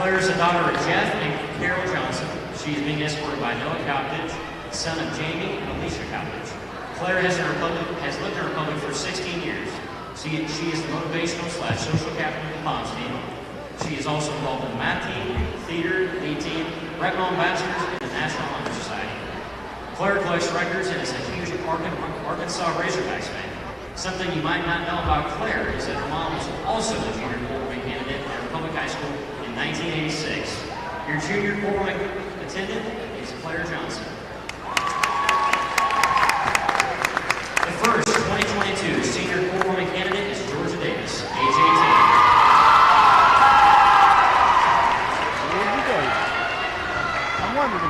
Claire is the daughter of Jeff and Carol Johnson. She is being escorted by Noah Cowditch, son of Jamie and Alicia Cowditch. Claire has lived in the Republic for 16 years. She is the motivational/social captain of the Palms team. She is also involved in the math team, theater, lead team, Rectal Ambassadors, and the National Honor Society. Claire collects records and is a huge Arkansas Razorbacks fan. Something you might not know about Claire is that her mom was also a junior quarterback candidate at Republic High School in 1986. Your junior quarterback attendant is Claire Johnson. The first 2022 senior quarterback candidate is Georgia Davis, age 18.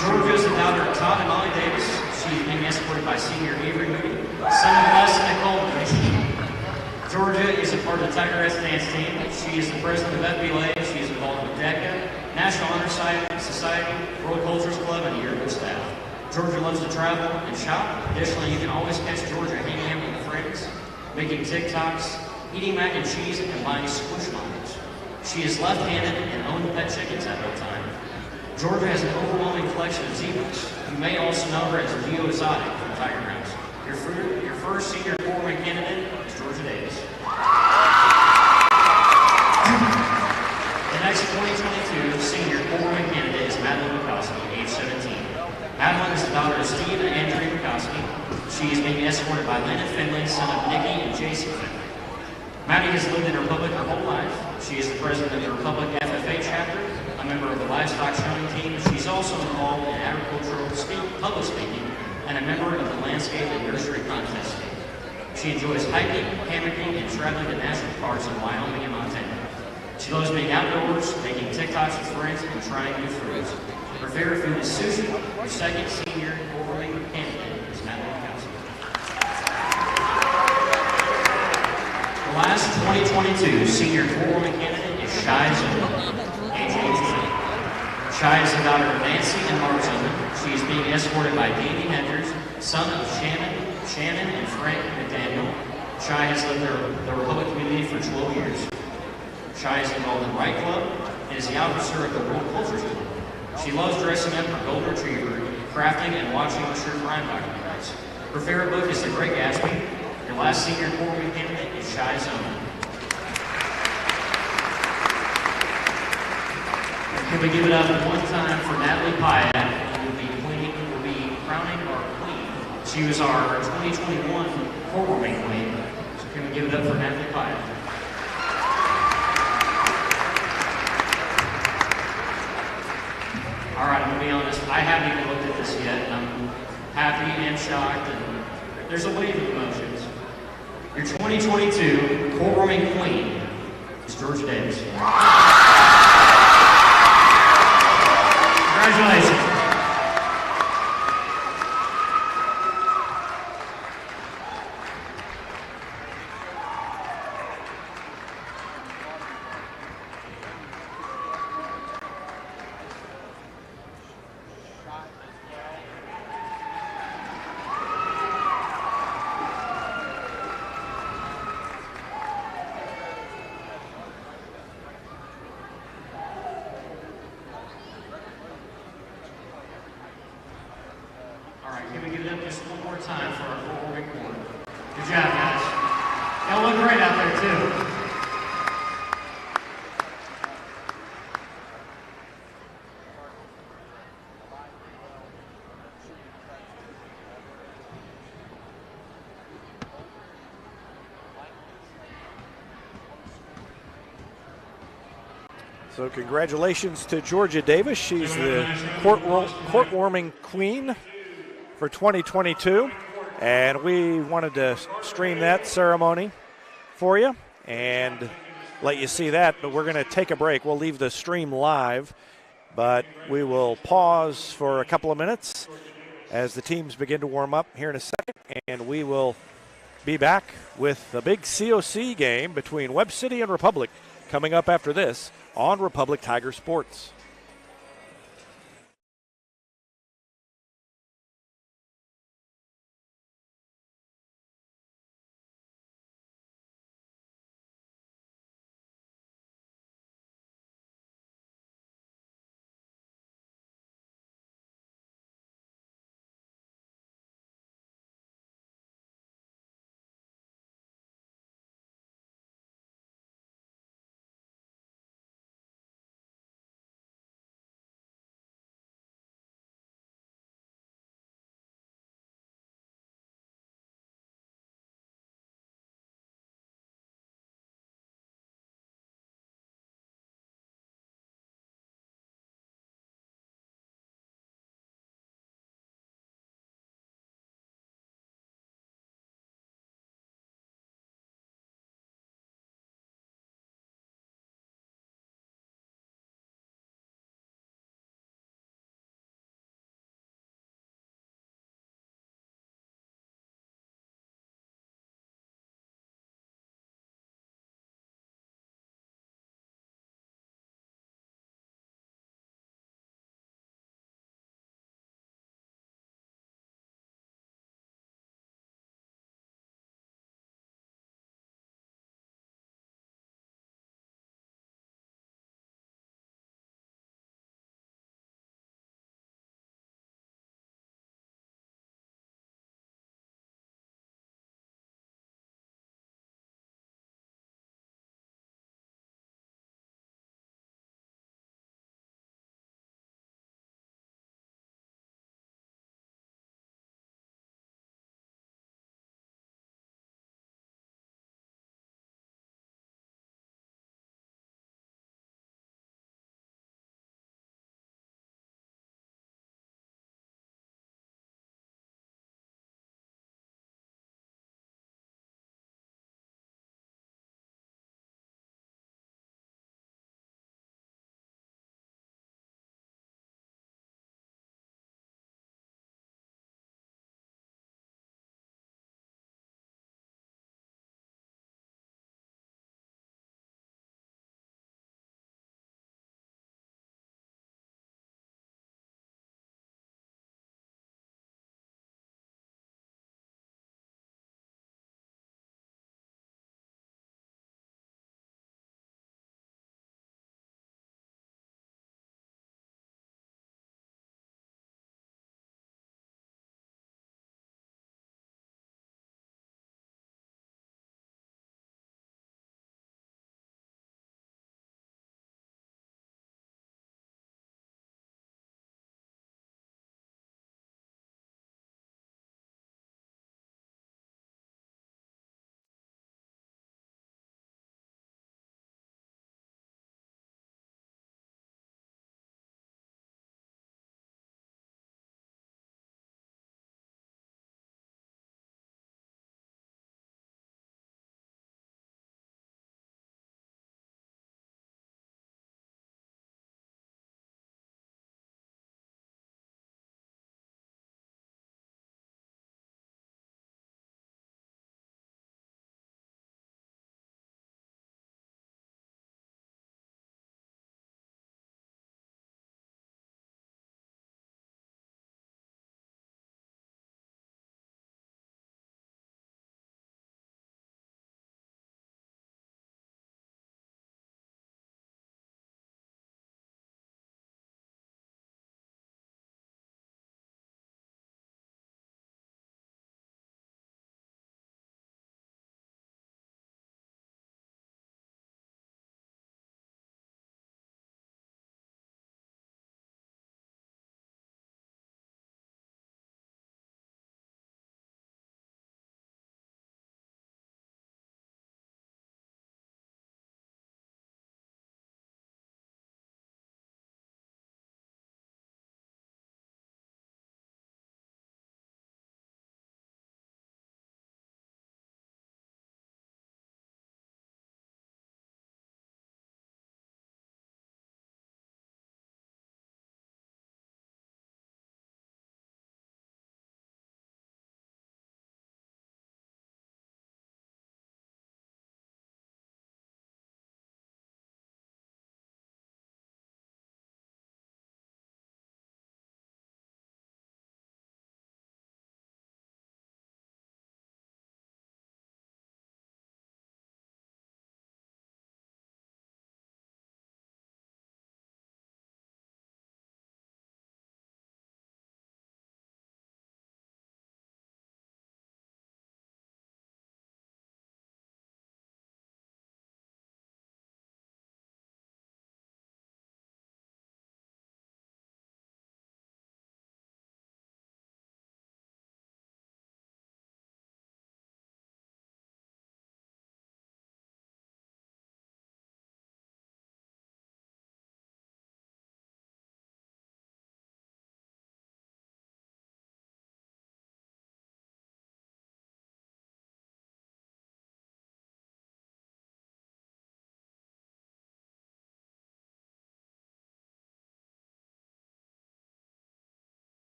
Georgia is the daughter of Todd and Molly Davis. She is being escorted by senior Avery Moody, son of Les and Nicole Moody. Georgia is a part of the Tigeress dance team. She is the president of FBLA. She is involved with DECA, National Honor Society, World Cultures Club, and the yearbook staff. Georgia loves to travel and shop. Additionally, you can always catch Georgia hanging out with friends, making TikToks, eating mac and cheese, and buying Squishmallows. She is left-handed and owned pet chickens at one time. Georgia has an overwhelming collection of zebras. You may also know her as Leo Exotic from Tiger House. Your first senior quarterback candidate is Georgia Davis. The next 2022 senior quarterback candidate is Madeline McCoskey, age 17. Madeline is the daughter of Steve and Andrea McCoskey. She is being escorted by Landon Finley, son of Nikki and Jason Finley. Maddie has lived in the Republic her whole life. She is the president of the Republic FFA chapter, a member of the livestock showing team. She's also involved in agricultural public speaking, and a member of the landscape and nursery contest team. She enjoys hiking, hammocking, and traveling to national parks in Wyoming and Montana. She loves being outdoors, making TikToks with friends, and trying new foods. Her favorite food is sushi. Her second senior quarterback candidate is Madeline Kowski. The last 2022 senior quarterback candidate is Shai Zimmerman, age 18. Shai is the daughter of Nancy and Mark Zimmerman. She is being escorted by Davey Henders, son of Shannon and Frank McDaniel. Shai has lived in the Republic community for 12 years. Shai is involved in Right Club and is the officer of the World Cultures Club. She loves dressing up her golden retriever, crafting, and watching true crime documentaries. Her favorite book is The Great Gatsby. Your last senior quarterback candidate is Shai Zimmerman. Can we give it up one time for Natalie Pyatt, who will be crowning our queen. She was our 2021 quarterback queen. So can we give it up for Natalie Pyatt? All right, I'm going to be honest, I haven't even looked at this yet, and I'm happy and shocked, and there's a wave of emotions. Your 2022 quarterback queen is Georgia Davis. Congratulations. Can we give it up just one more time for our quarterback corner? Good job, guys. Y'all look great out there, too. So congratulations to Georgia Davis. She's the court-warming queen for 2022, and we wanted to stream that ceremony for you and let you see that, but we're going to take a break. We'll leave the stream live, but we will pause for a couple of minutes as the teams begin to warm up here in a second, and we will be back with the big COC game between Webb City and Republic coming up after this on Republic Tiger Sports.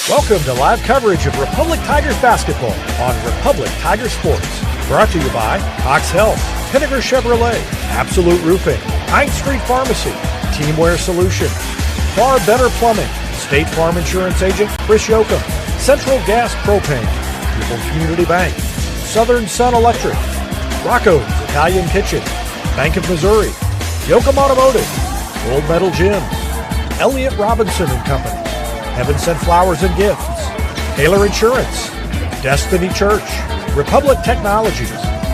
Welcome to live coverage of Republic Tigers basketball on Republic Tiger Sports. Brought to you by Cox Health, Pinnaker Chevrolet, Absolute Roofing, 9th Street Pharmacy, Teamwear Solutions, Far Better Plumbing, State Farm Insurance Agent Chris Yoakum, Central Gas Propane, People's Community Bank, Southern Sun Electric, Rocco's Italian Kitchen, Bank of Missouri, Yoakum Automotive, Gold Medal Gym, Elliott Robinson and Company, Heaven Sent Flowers and Gifts, Taylor Insurance, Destiny Church, Republic Technologies,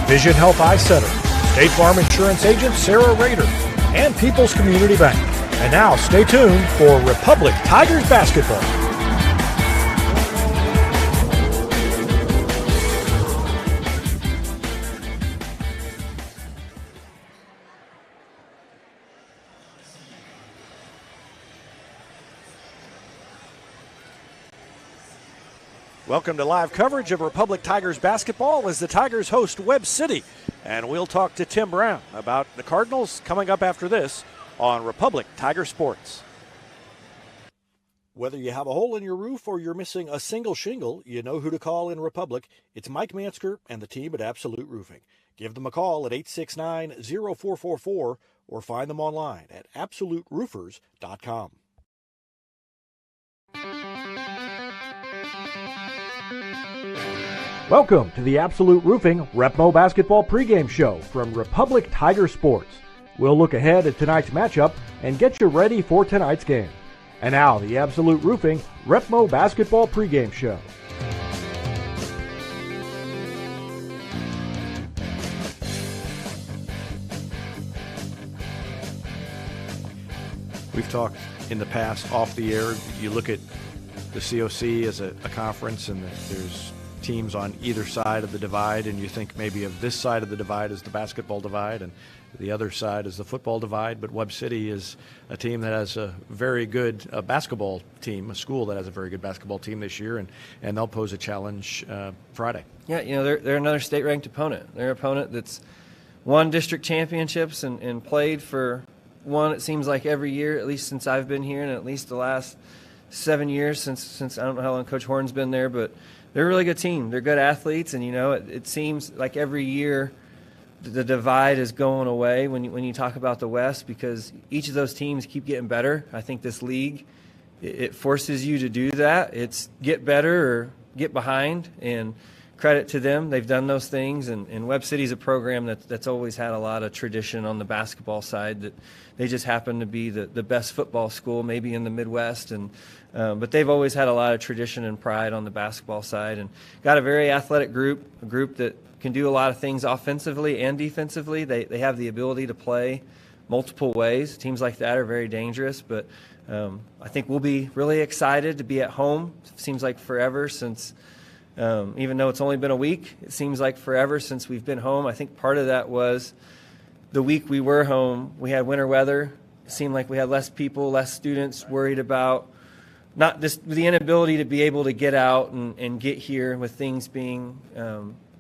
Vision Health Eye Center, State Farm Insurance Agent Sarah Rader, and People's Community Bank. And now stay tuned for Republic Tigers basketball. Welcome to live coverage of Republic Tigers basketball as the Tigers host Webb City. And we'll talk to Tim Brown about the Cardinals coming up after this on Republic Tiger Sports. Whether you have a hole in your roof or you're missing a single shingle, you know who to call in Republic. It's Mike Mansker and the team at Absolute Roofing. Give them a call at 869-0444 or find them online at absoluteroofers.com. Welcome to the Absolute Roofing Repmo Basketball pregame show from Republic Tiger Sports. We'll look ahead at tonight's matchup and get you ready for tonight's game. And now, the Absolute Roofing Repmo Basketball pregame show. We've talked in the past off the air. You look at the COC as a conference, and there's teams on either side of the divide, and you think maybe of this side of the divide as the basketball divide and the other side is the football divide. But Webb City is a team that has a very good basketball team, a school that has a very good basketball team this year, and they'll pose a challenge Friday. Yeah, you know, they're another state-ranked opponent. They're an opponent that's won district championships and played for one, it seems like, every year, at least since I've been here, and at least the last 7 years since I don't know how long Coach Horn's been there, but they're a really good team. They're good athletes, and, you know, it seems like every year the divide is going away when you talk about the West, because each of those teams keep getting better. I think this league, it forces you to do that. It's get better or get behind, and credit to them. They've done those things, and Webb City's a program that's always had a lot of tradition on the basketball side. That they just happen to be the best football school maybe in the Midwest, but they've always had a lot of tradition and pride on the basketball side, and got a very athletic group, a group that can do a lot of things offensively and defensively. They have the ability to play multiple ways. Teams like that are very dangerous, but I think we'll be really excited to be at home. It seems like forever since, even though it's only been a week, it seems like forever since we've been home. I think part of that was the week we were home, we had winter weather. It seemed like we had less people, less students worried about not just the inability to be able to get out and get here with things being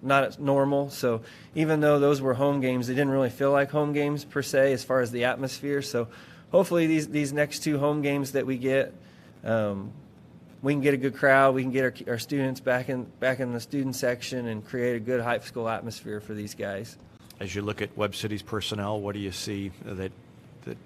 not as normal. So even though those were home games, they didn't really feel like home games per se as far as the atmosphere. So hopefully these next two home games that we get, we can get a good crowd. We can get our students back in the student section and create a good high school atmosphere for these guys. As you look at Webb City's personnel, what do you see that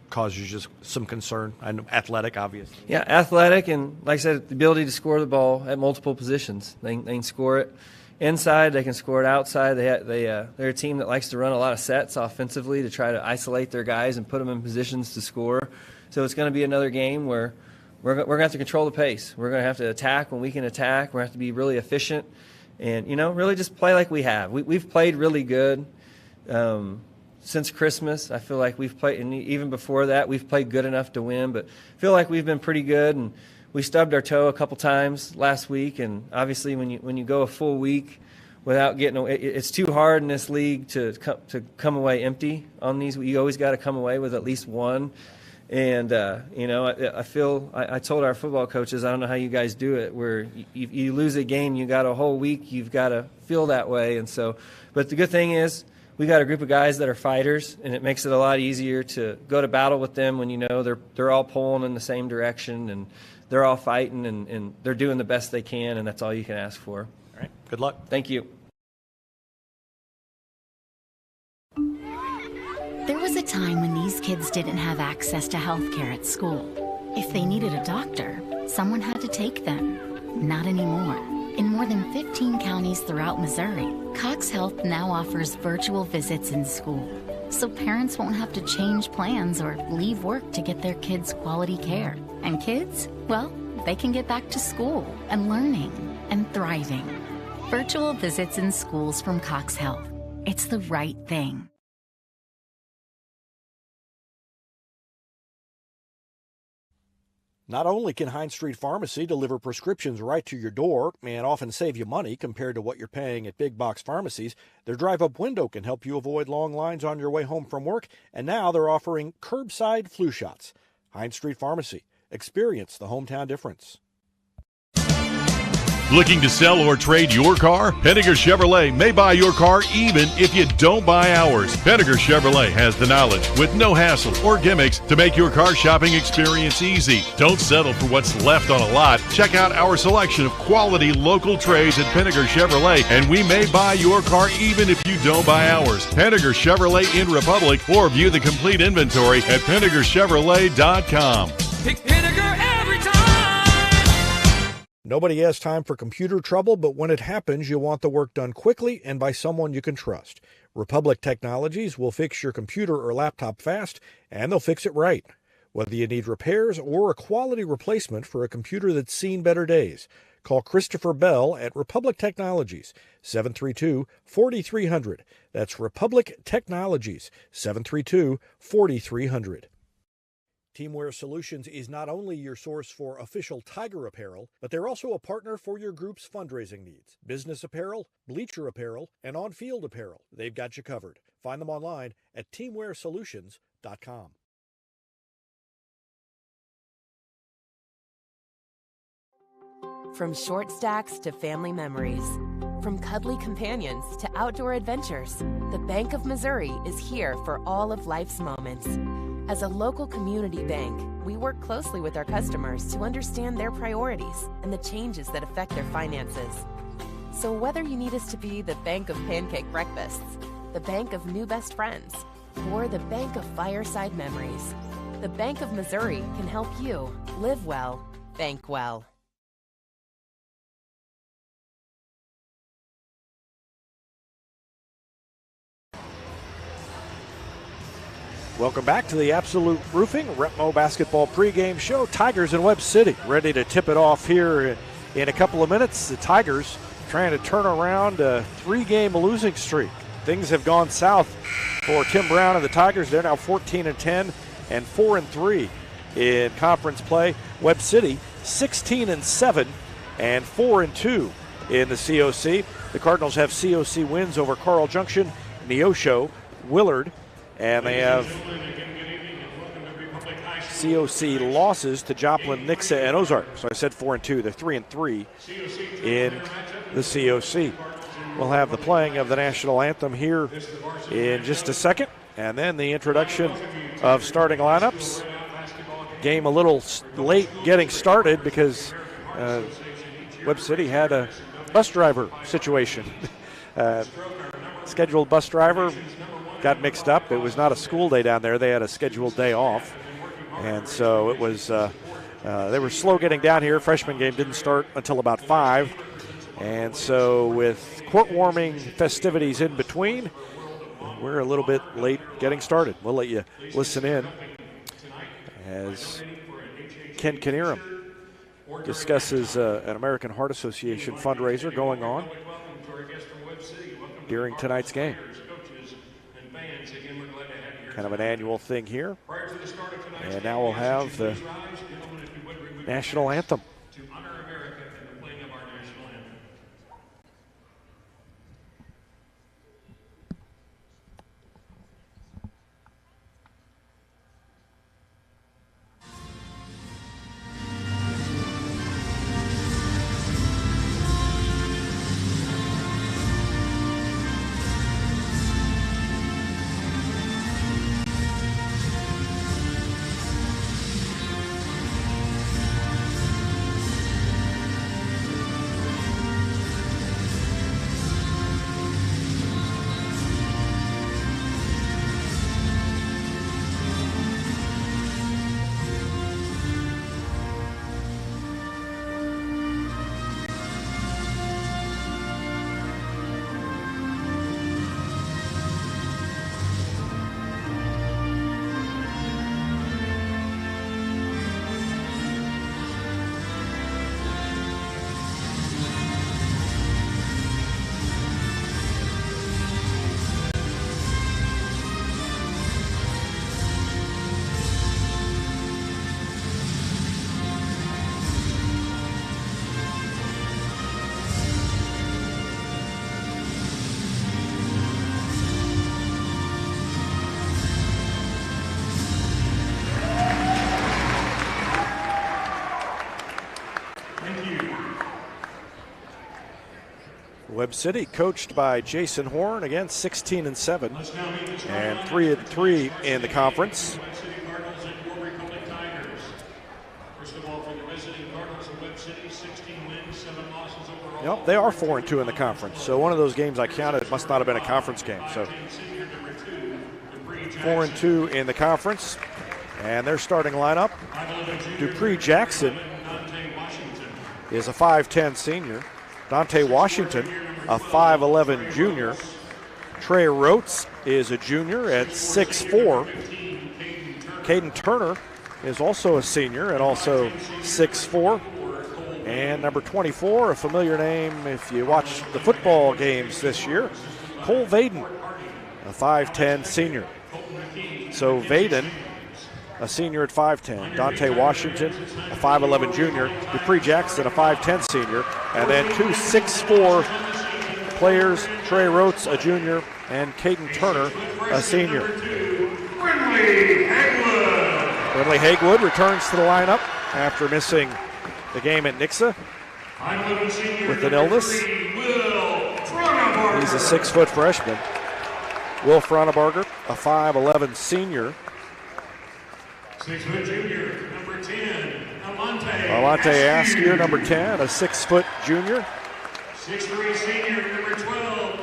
causes you just some concern? I know athletic, obviously. Yeah, athletic, and like I said, the ability to score the ball at multiple positions. They can score it inside. They can score it outside. They're a team that likes to run a lot of sets offensively to try to isolate their guys and put them in positions to score. So it's going to be another game where we're going to have to control the pace. We're going to have to attack when we can attack. We're going to have to be really efficient and, you know, really just play like we have. We've played really good since Christmas. I feel like we've played, and even before that, we've played good enough to win, but I feel like we've been pretty good, and we stubbed our toe a couple times last week, and obviously when you go a full week without getting away, it's too hard in this league to come away empty on these. You always got to come away with at least one. And, you know, I told our football coaches, I don't know how you guys do it, where you lose a game, you got a whole week, you've got to feel that way. And so, but the good thing is we got a group of guys that are fighters, and it makes it a lot easier to go to battle with them when you know they're all pulling in the same direction. they're all fighting, and they're doing the best they can, and that's all you can ask for. All right. Good luck. Thank you. There was a time when these kids didn't have access to health care at school. If they needed a doctor, someone had to take them. Not anymore. In more than 15 counties throughout Missouri, Cox Health now offers virtual visits in school, so parents won't have to change plans or leave work to get their kids quality care. And kids, well, they can get back to school and learning and thriving. Virtual visits in schools from Cox Health. It's the right thing. Not only can Hines Street Pharmacy deliver prescriptions right to your door and often save you money compared to what you're paying at big box pharmacies, their drive-up window can help you avoid long lines on your way home from work, and now they're offering curbside flu shots. Hines Street Pharmacy. Experience the hometown difference. Looking to sell or trade your car? Penninger Chevrolet may buy your car even if you don't buy ours. Penninger Chevrolet has the knowledge with no hassle or gimmicks to make your car shopping experience easy. Don't settle for what's left on a lot. Check out our selection of quality local trades at Penninger Chevrolet, and we may buy your car even if you don't buy ours. Penninger Chevrolet in Republic, or view the complete inventory at PenningerChevrolet.com. Pick Pinnaker every time. Nobody has time for computer trouble, but when it happens, you want the work done quickly and by someone you can trust. Republic Technologies will fix your computer or laptop fast, and they'll fix it right. Whether you need repairs or a quality replacement for a computer that's seen better days, call Christopher Bell at Republic Technologies, 732-4300. That's Republic Technologies, 732-4300. Teamwear Solutions is not only your source for official Tiger apparel, but they're also a partner for your group's fundraising needs. Business apparel, bleacher apparel, and on-field apparel. They've got you covered. Find them online at teamwearsolutions.com. From short stacks to family memories, from cuddly companions to outdoor adventures, the Bank of Missouri is here for all of life's moments. As a local community bank, we work closely with our customers to understand their priorities and the changes that affect their finances. So whether you need us to be the bank of pancake breakfasts, the bank of new best friends, or the bank of fireside memories, the Bank of Missouri can help you live well, bank well. Welcome back to the Absolute Roofing Repmo Basketball pregame show. Tigers in Webb City ready to tip it off here in a couple of minutes. The Tigers trying to turn around a 3-game losing streak. Things have gone south for Tim Brown and the Tigers. They're now 14-10 and 4-3 in conference play. Webb City 16-7 and 4-2 in the COC. The Cardinals have COC wins over Carl Junction, Neosho, Willard, and they have COC losses to Joplin, Nixa, and Ozark. So I said 4-2. They're 3-3 in the COC. We'll have the playing of the national anthem here in just a second, and then the introduction of starting lineups. Game a little late getting started because Webb City had a bus driver situation. Scheduled bus driver got mixed up. It was not a school day down there. They had a scheduled day off. And so it was, they were slow getting down here. Freshman game didn't start until about 5. And so with court warming festivities in between, we're a little bit late getting started. We'll let you listen in as Ken Knierim discusses an American Heart Association fundraiser going on during tonight's game. Kind of an annual thing here. And now we'll have the national anthem. Webb City, coached by Jason Horn, again 16-7, and 3-3 in the conference. Yep, they are 4-2 in the conference. So one of those games I counted must not have been a conference game. So 4-2 in the conference, and their starting lineup: Dupree Jackson is a 5'10 senior. Dante Washington, a 5'11 junior. Trey Rhodes is a junior at 6'4. Caden Turner is also a senior and also 6'4. And number 24, a familiar name if you watch the football games this year, Cole Vaden, a 5'10 senior. So Vaden, a senior at 5'10. Dante Washington, a 5'11 junior. Dupree Jackson, a 5'10 senior. And then two 6'4 players, Trey Rhodes, a junior, and Caden Turner, a senior. Brinley Haywood returns to the lineup after missing the game at Nixa with an illness. He's a 6-foot freshman. Will Fronebarger, a 5'11 senior. 6-foot junior, number 10, Alante Askew, number 10, a 6-foot junior. 6'3 senior, number 12,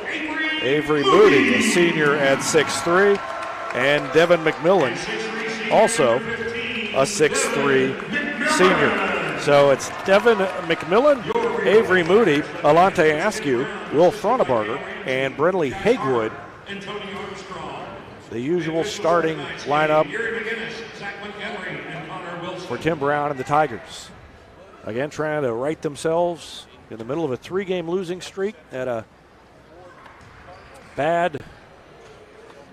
Avery Moody, a senior at 6'3. And Devin McMillan, also a 6'3 senior. So it's Devin McMillan, Avery Moody, Alante Askew, Will Fronebarger, and Brinley Haywood. The usual starting lineup for Tim Brown and the Tigers. Again, trying to right themselves in the middle of a 3-game losing streak at a bad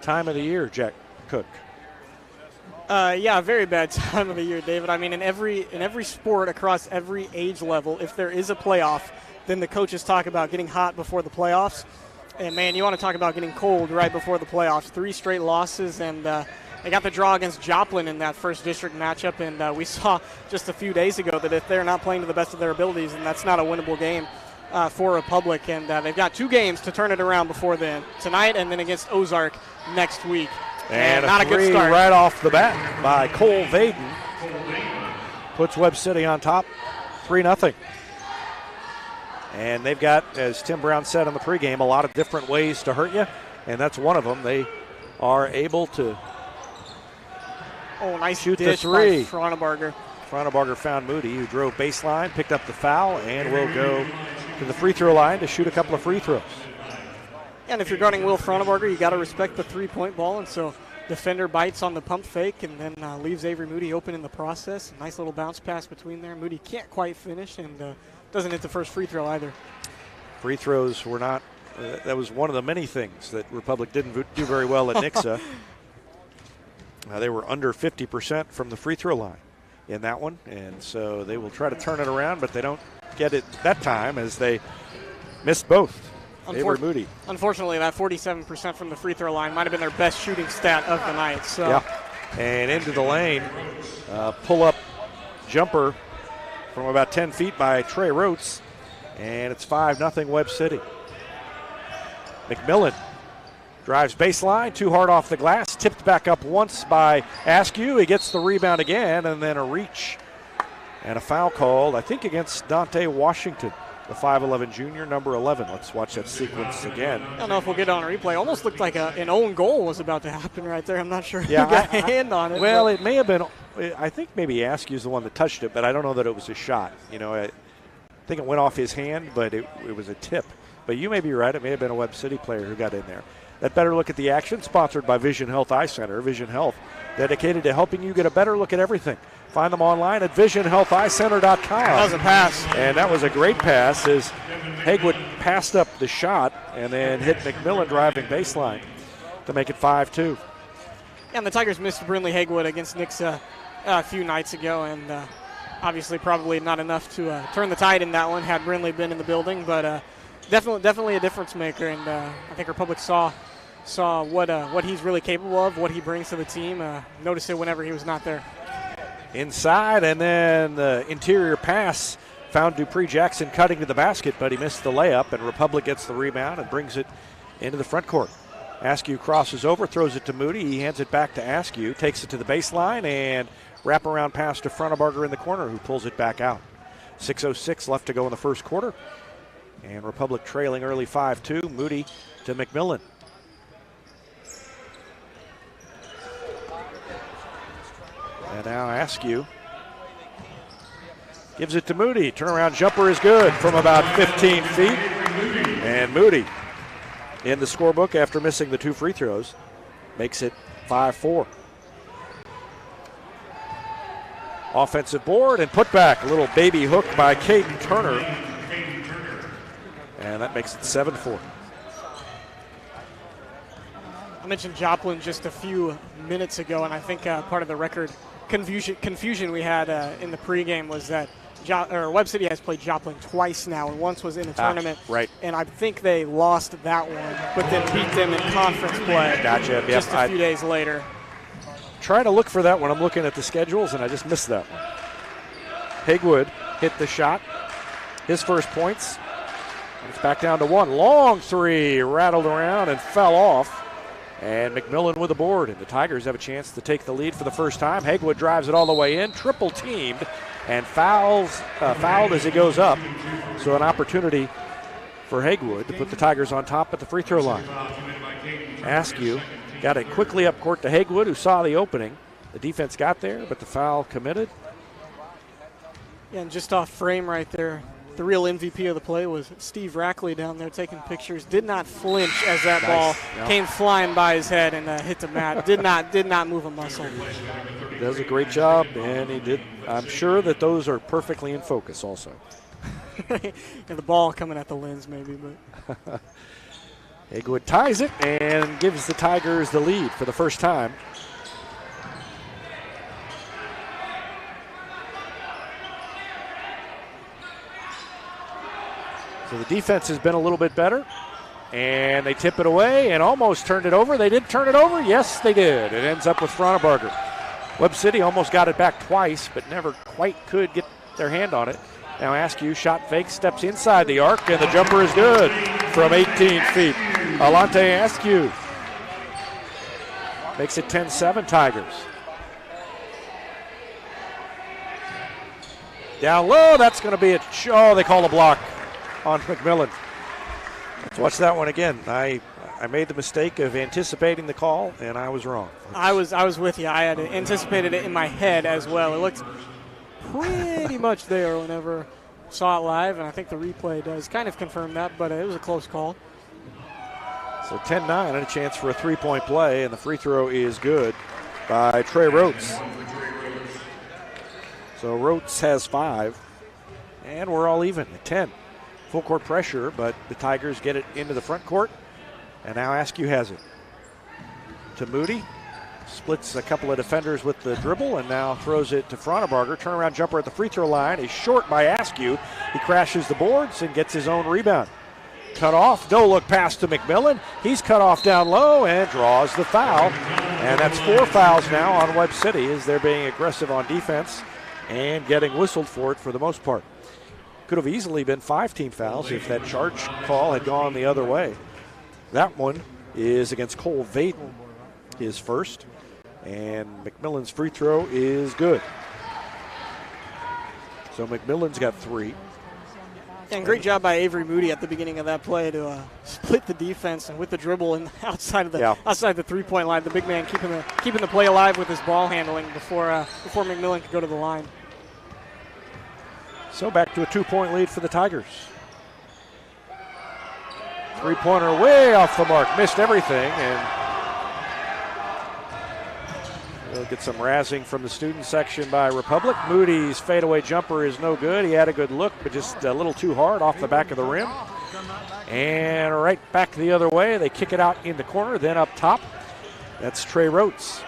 time of the year, Jack Cook. Yeah, very bad time of the year, David. I mean, in every sport across every age level, if there is a playoff, then the coaches talk about getting hot before the playoffs. And, man, you want to talk about getting cold right before the playoffs. 3 straight losses, and they got the draw against Joplin in that first district matchup. And we saw just a few days ago that if they're not playing to the best of their abilities, then that's not a winnable game for Republic. And they've got 2 games to turn it around before then, tonight and then against Ozark next week. And not a three good start right off the bat by Cole Vaden puts Webb City on top, 3-0. And they've got, as Tim Brown said in the pregame, a lot of different ways to hurt you, and that's one of them. They are able to nice shoot the dish 3. by Fronebarger. Fronebarger found Moody, who drove baseline, picked up the foul, and will go to the free throw line to shoot a couple of free throws. And if you're guarding Will Fronebarger, you got to respect the 3-point ball, and so defender bites on the pump fake and then leaves Avery Moody open in the process. Nice little bounce pass between there. Moody can't quite finish and doesn't hit the first free throw either. Free throws were not, that was one of the many things that Republic didn't do very well at Nixa. They were under 50% from the free throw line in that one, and so they will try to turn it around, but they don't get it that time as they missed both. Avery Moody. Unfortunately, that 47% from the free throw line might have been their best shooting stat of the night. So. Yeah, and into the lane, pull-up jumper from about 10 feet by Trey Rhodes, and it's 5-0 Webb City. McMillan drives baseline, too hard off the glass, tipped back up once by Askew. He gets the rebound again, and then a reach and a foul called, I think, against Dante Washington, the 5'11 junior, number 11. Let's watch that sequence again. I don't know if we'll get it on a replay. Almost looked like an own goal was about to happen right there. I'm not sure who got a hand on it. Well, it may have been, I think maybe Askew's the one that touched it, but I don't know that it was a shot. You know, I think it went off his hand, but it was a tip. But you may be right. It may have been a Webb City player who got in there. That Better Look at the Action, sponsored by Vision Health Eye Center. Vision Health, dedicated to helping you get a better look at everything. Find them online at visionhealtheyecenter.com. That was a pass. And that was a great pass as Haywood passed up the shot and then hit McMillan driving baseline to make it 5-2. And the Tigers missed Brinley Haywood against Nixa a few nights ago, and obviously probably not enough to turn the tide in that one had Brinley been in the building, but definitely a difference maker, and I think Republic saw what he's really capable of, what he brings to the team. Noticed it whenever he was not there. Inside, and then the interior pass found Dupree Jackson cutting to the basket, but he missed the layup, and Republic gets the rebound and brings it into the front court. Askew crosses over, throws it to Moody. He hands it back to Askew, takes it to the baseline, and wraparound pass to Frontebarger in the corner, who pulls it back out. 6:06 left to go in the first quarter. And Republic trailing early 5-2. Moody to McMillan. And now Askew gives it to Moody. Turnaround jumper is good from about 15 feet. And Moody in the scorebook after missing the 2 free throws makes it 5-4. Offensive board and put back. A little baby hook by Caden Turner. And that makes it 7-4. I mentioned Joplin just a few minutes ago, and I think part of the record confusion we had in the pregame was that Webb City has played Joplin twice now, and once was in a tournament. Right. And I think they lost that one, but then beat them in conference play. Gotcha. Just a few days later. Trying to look for that one. I'm looking at the schedules, and I just missed that one. Higwood hit the shot. His first points. It's back down to 1. Long 3, rattled around and fell off. And McMillan with the board, and the Tigers have a chance to take the lead for the first time. Higwood drives it all the way in, triple teamed, and fouled as he goes up. So an opportunity for Higwood to put the Tigers on top at the free throw line. Askew got it quickly up court to Higwood, who saw the opening. The defense got there, but the foul committed. Yeah, and just off frame right there, the real MVP of the play was Steve Rackley down there taking pictures. Did not flinch as that ball came flying by his head and hit the mat. Did not move a muscle. Does a great job, and he did. I'm sure that those are perfectly in focus also. And the ball coming at the lens maybe, but Higwood ties it and gives the Tigers the lead for the first time. So the defense has been a little bit better, and they tip it away and almost turned it over. They did turn it over. Yes, they did. It ends up with Frontebarger. Webb City almost got it back twice, but never quite could get their hand on it. Now Askew, shot fake, steps inside the arc, and the jumper is good from 18 feet. Alante Askew makes it 10-7 Tigers. Down low, that's going to be they call a block on McMillan. Let's watch that one again. I made the mistake of anticipating the call, and I was wrong. I was with you. I had anticipated it in my head as well. It looked pretty much there whenever I saw it live, and I think the replay does kind of confirm that, but it was a close call. So 10-9 and a chance for a three-point play, and the free throw is good by Trey Rhodes. So Rhodes has 5, and we're all even at 10. Full court pressure, but the Tigers get it into the front court, and now Askew has it. To Moody, splits a couple of defenders with the dribble, and now throws it to Frontebarger. Turnaround jumper at the free throw line is short by Askew. He crashes the boards and gets his own rebound. Cut off, no look pass to McMillan. He's cut off down low and draws the foul. And that's 4 fouls now on Webb City as they're being aggressive on defense and getting whistled for it for the most part. Could have easily been 5 team fouls if that charge call had gone the other way. That one is against Cole Vaden, his first. And McMillan's free throw is good. So McMillan's got 3. And great job by Avery Moody at the beginning of that play to split the defense and with the dribble and outside the three-point line. The big man keeping the play alive with his ball handling before McMillan could go to the line. So back to a 2-point lead for the Tigers. Three-pointer way off the mark, missed everything, and we'll get some razzing from the student section by Republic. Moody's fadeaway jumper is no good. He had a good look, but just a little too hard off the back of the rim. And right back the other way. They kick it out in the corner, then up top. That's Trey Rhodes.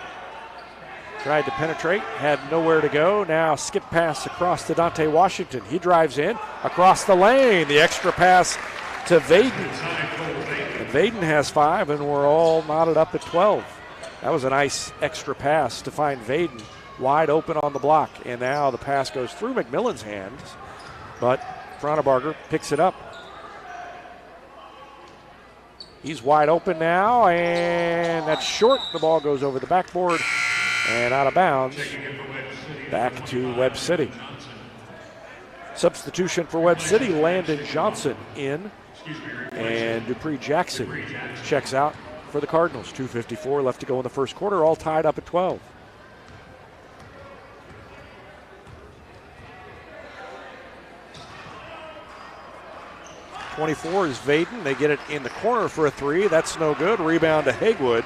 Tried to penetrate, had nowhere to go. Now skip pass across to Dante Washington. He drives in across the lane. The extra pass to Vaden. And Vaden has 5, and we're all knotted up at 12. That was a nice extra pass to find Vaden wide open on the block. And now the pass goes through McMillan's hands but Fronabarger picks it up. He's wide open now, and that's short. The ball goes over the backboard and out of bounds. Back to Webb City. Substitution for Webb City, Landon Johnson in, and Dupree Jackson checks out for the Cardinals. 2:54 left to go in the first quarter, all tied up at 12. .24 is Vaden. They get it in the corner for a three. That's no good. Rebound to Haywood.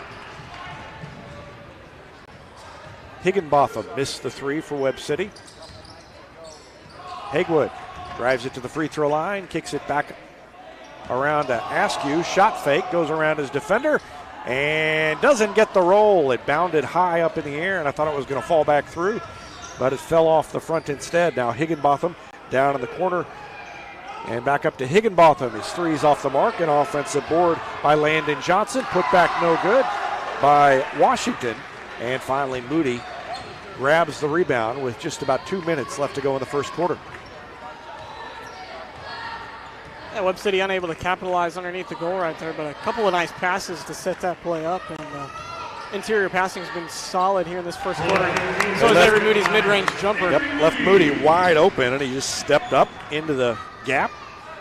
Higginbotham missed the three for Webb City. Haywood drives it to the free throw line, kicks it back around to Askew. Shot fake, goes around his defender, and doesn't get the roll. It bounded high up in the air, and I thought it was going to fall back through, but it fell off the front instead. Now Higginbotham down in the corner, and back up to Higginbotham. His three's off the mark. An offensive board by Landon Johnson. Put back no good by Washington. And finally Moody grabs the rebound with just about 2 minutes left to go in the first quarter. Yeah, Webb City unable to capitalize underneath the goal right there, but a couple of nice passes to set that play up. And interior passing has been solid here in this first quarter. So is Avery Moody's mid-range jumper. Yep, left Moody wide open, and he just stepped up into the gap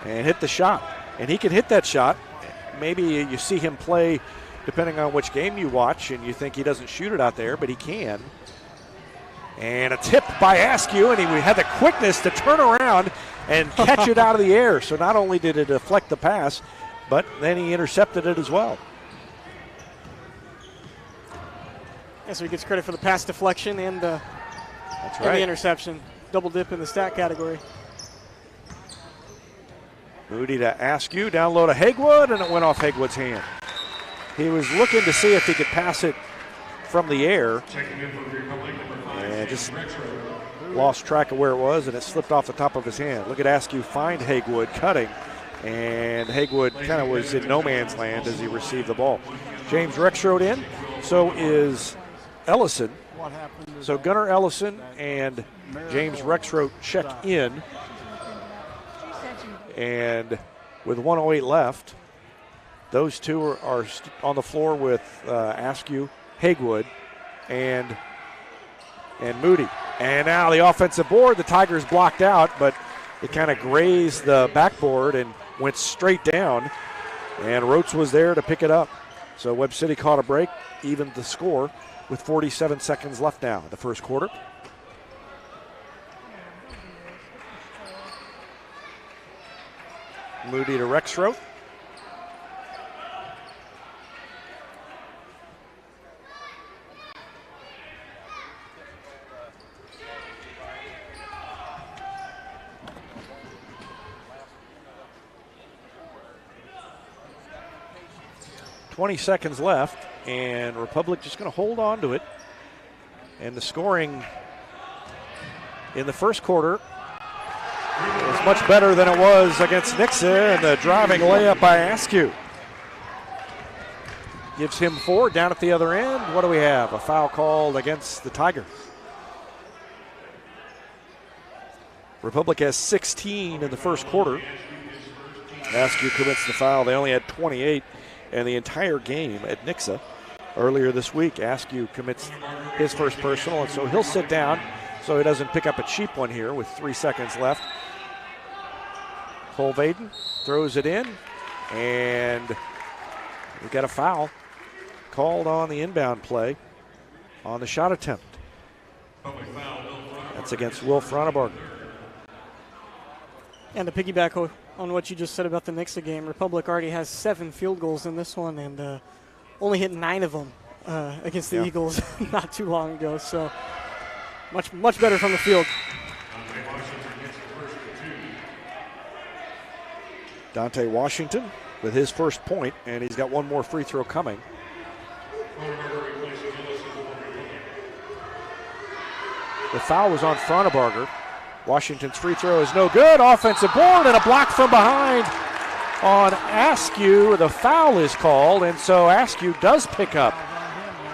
and hit the shot. And he can hit that shot. Maybe you see him play depending on which game you watch, and you think he doesn't shoot it out there, but he can. And a tip by Askew, and he had the quickness to turn around and catch it out of the air. So not only did it deflect the pass, but then he intercepted it as well. Yeah, so he gets credit for the pass deflection and the interception. Double dip in the stat category. Moody to Askew, down low to Haywood, and it went off Haywood's hand. He was looking to see if he could pass it from the air, and just lost track of where it was, and it slipped off the top of his hand. Look at Askew find Haywood cutting, and Haywood kind of was in no man's land as he received the ball. James Rexroad in, so is Ellison. So Gunnar Ellison and James Rexroad check in, and with 1:08 left, those two are on the floor with Askew, Haywood, and Moody. And now the offensive board, the Tigers blocked out, but it kind of grazed the backboard and went straight down, and Rhodes was there to pick it up. So Webb City caught a break, evened the score with 47 seconds left now in the first quarter. Moody to Rexroad. .20 seconds left, and Republic just going to hold on to it. And the scoring in the first quarter was much better than it was against Nixa, and the driving layup by Askew gives him 4 down at the other end. What do we have? A foul called against the Tigers. Republic has 16 in the first quarter. Askew commits the foul. They only had 28 in the entire game at Nixa earlier this week. Askew commits his first personal, and so he'll sit down so he doesn't pick up a cheap one here with 3 seconds left. Cole Vaden throws it in, and we got a foul called on the inbound play on the shot attempt. That's against Will Fronabarger. And to piggyback on what you just said about the Nixa game, Republic already has 7 field goals in this one, and only hit 9 of them against the Eagles not too long ago. So much better from the field. Dante Washington with his first point, and he's got one more free throw coming. The foul was on Fronabarger. Washington's free throw is no good. Offensive board and a block from behind on Askew. The foul is called, and so Askew does pick up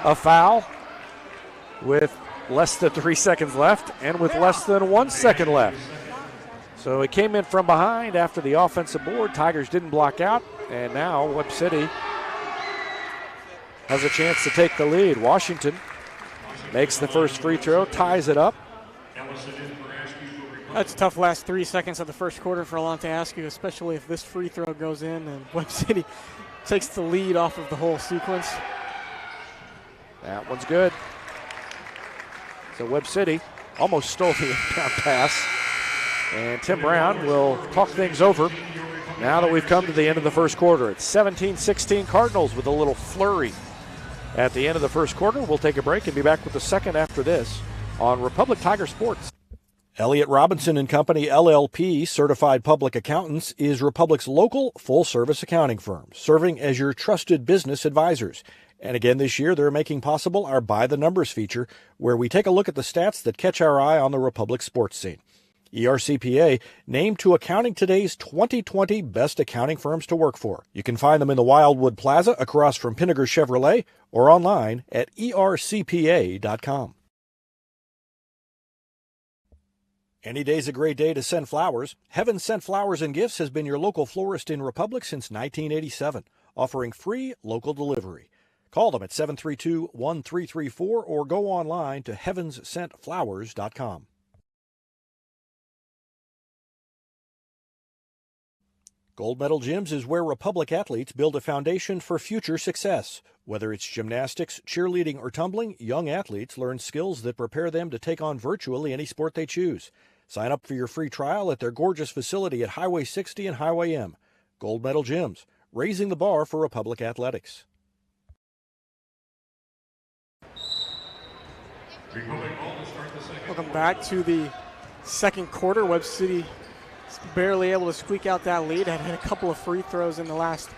a foul with less than 3 seconds left and with less than 1 second left. So it came in from behind after the offensive board. Tigers didn't block out, and now Webb City has a chance to take the lead. Washington makes the first free throw, ties it up. That's a tough last 3 seconds of the first quarter for Alante Askew, especially if this free throw goes in and Webb City takes the lead off of the whole sequence. That one's good. So Webb City almost stole the inbound pass. And Tim Brown will talk things over now that we've come to the end of the first quarter. It's 17-16 Cardinals with a little flurry at the end of the first quarter. We'll take a break and be back with the second after this on Republic Tiger Sports. Elliott Robinson and Company, LLP, Certified Public Accountants, is Republic's local full-service accounting firm, serving as your trusted business advisors. And again this year, they're making possible our By the Numbers feature, where we take a look at the stats that catch our eye on the Republic sports scene. ERCPA named to Accounting Today's 2020 Best Accounting Firms to Work For. You can find them in the Wildwood Plaza across from Pinnaker Chevrolet or online at ercpa.com. Any day's a great day to send flowers. Heaven Sent Flowers and Gifts has been your local florist in Republic since 1987, offering free local delivery. Call them at 732-1334 or go online to heavenssentflowers.com. Gold Medal Gyms is where Republic athletes build a foundation for future success. Whether it's gymnastics, cheerleading, or tumbling, young athletes learn skills that prepare them to take on virtually any sport they choose. Sign up for your free trial at their gorgeous facility at Highway 60 and Highway M. Gold Medal Gyms, raising the bar for Republic athletics. Welcome back to the second quarter. Webb City barely able to squeak out that lead. Had hit a couple of free throws in the last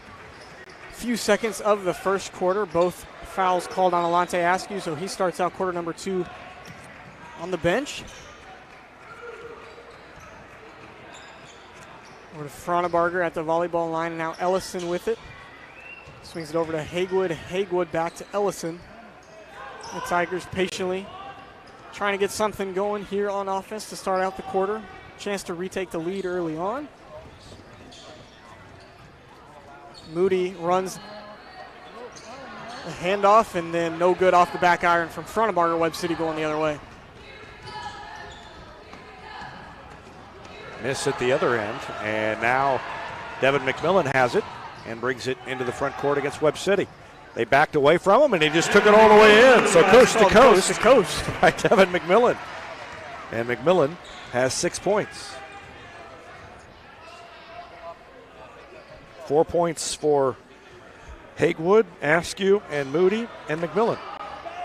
few seconds of the first quarter. Both fouls called on Alante Askew, so he starts out quarter number 2 on the bench. Over to Fronebarger at the volleyball line, and now Ellison with it. Swings it over to Haywood. Haywood back to Ellison. The Tigers patiently trying to get something going here on offense to start out the quarter. Chance to retake the lead early on. Moody runs a handoff, and then no good off the back iron from Fronebarger. Webb City going the other way. Miss at the other end, and now Devin McMillan has it and brings it into the front court against Webb City. They backed away from him, and he just took it all the way in. So coast to coast by Devin McMillan. And McMillan has 6 points. 4 points for Haywood, Askew, and Moody, and McMillan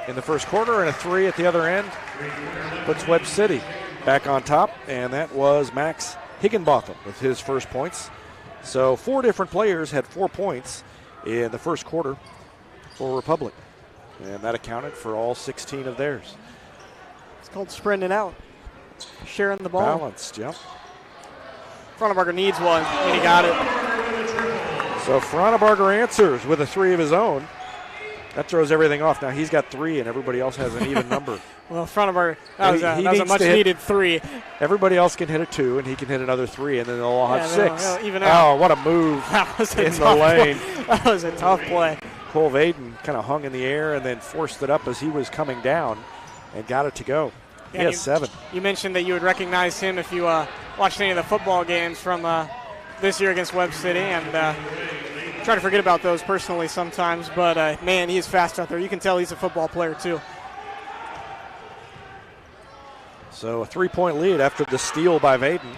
in the first quarter, and a 3 at the other end puts Webb City back on top, and that was Max Higginbotham with his first points. So 4 different players had 4 points in the first quarter for Republic, and that accounted for all 16 of theirs. It's called spreading it out, sharing the ball. Balanced, yep. Fronebarger needs one, and he got it. So Fronebarger answers with a 3 of his own. That throws everything off. Now he's got 3, and everybody else has an even number. Well, Fronebarger, that was a much-needed 3. Everybody else can hit a 2, and he can hit another 3, and then they'll all have 6. Even out. Oh, what a move that was a in the lane. That was a tough play. Cole Vaden kind of hung in the air and then forced it up as he was coming down and got it to go. He has 7. You mentioned that you would recognize him if you watched any of the football games from this year against Webb City, and try to forget about those personally sometimes, but man, he is fast out there. You can tell he's a football player too. So a 3-point lead after the steal by Vaden,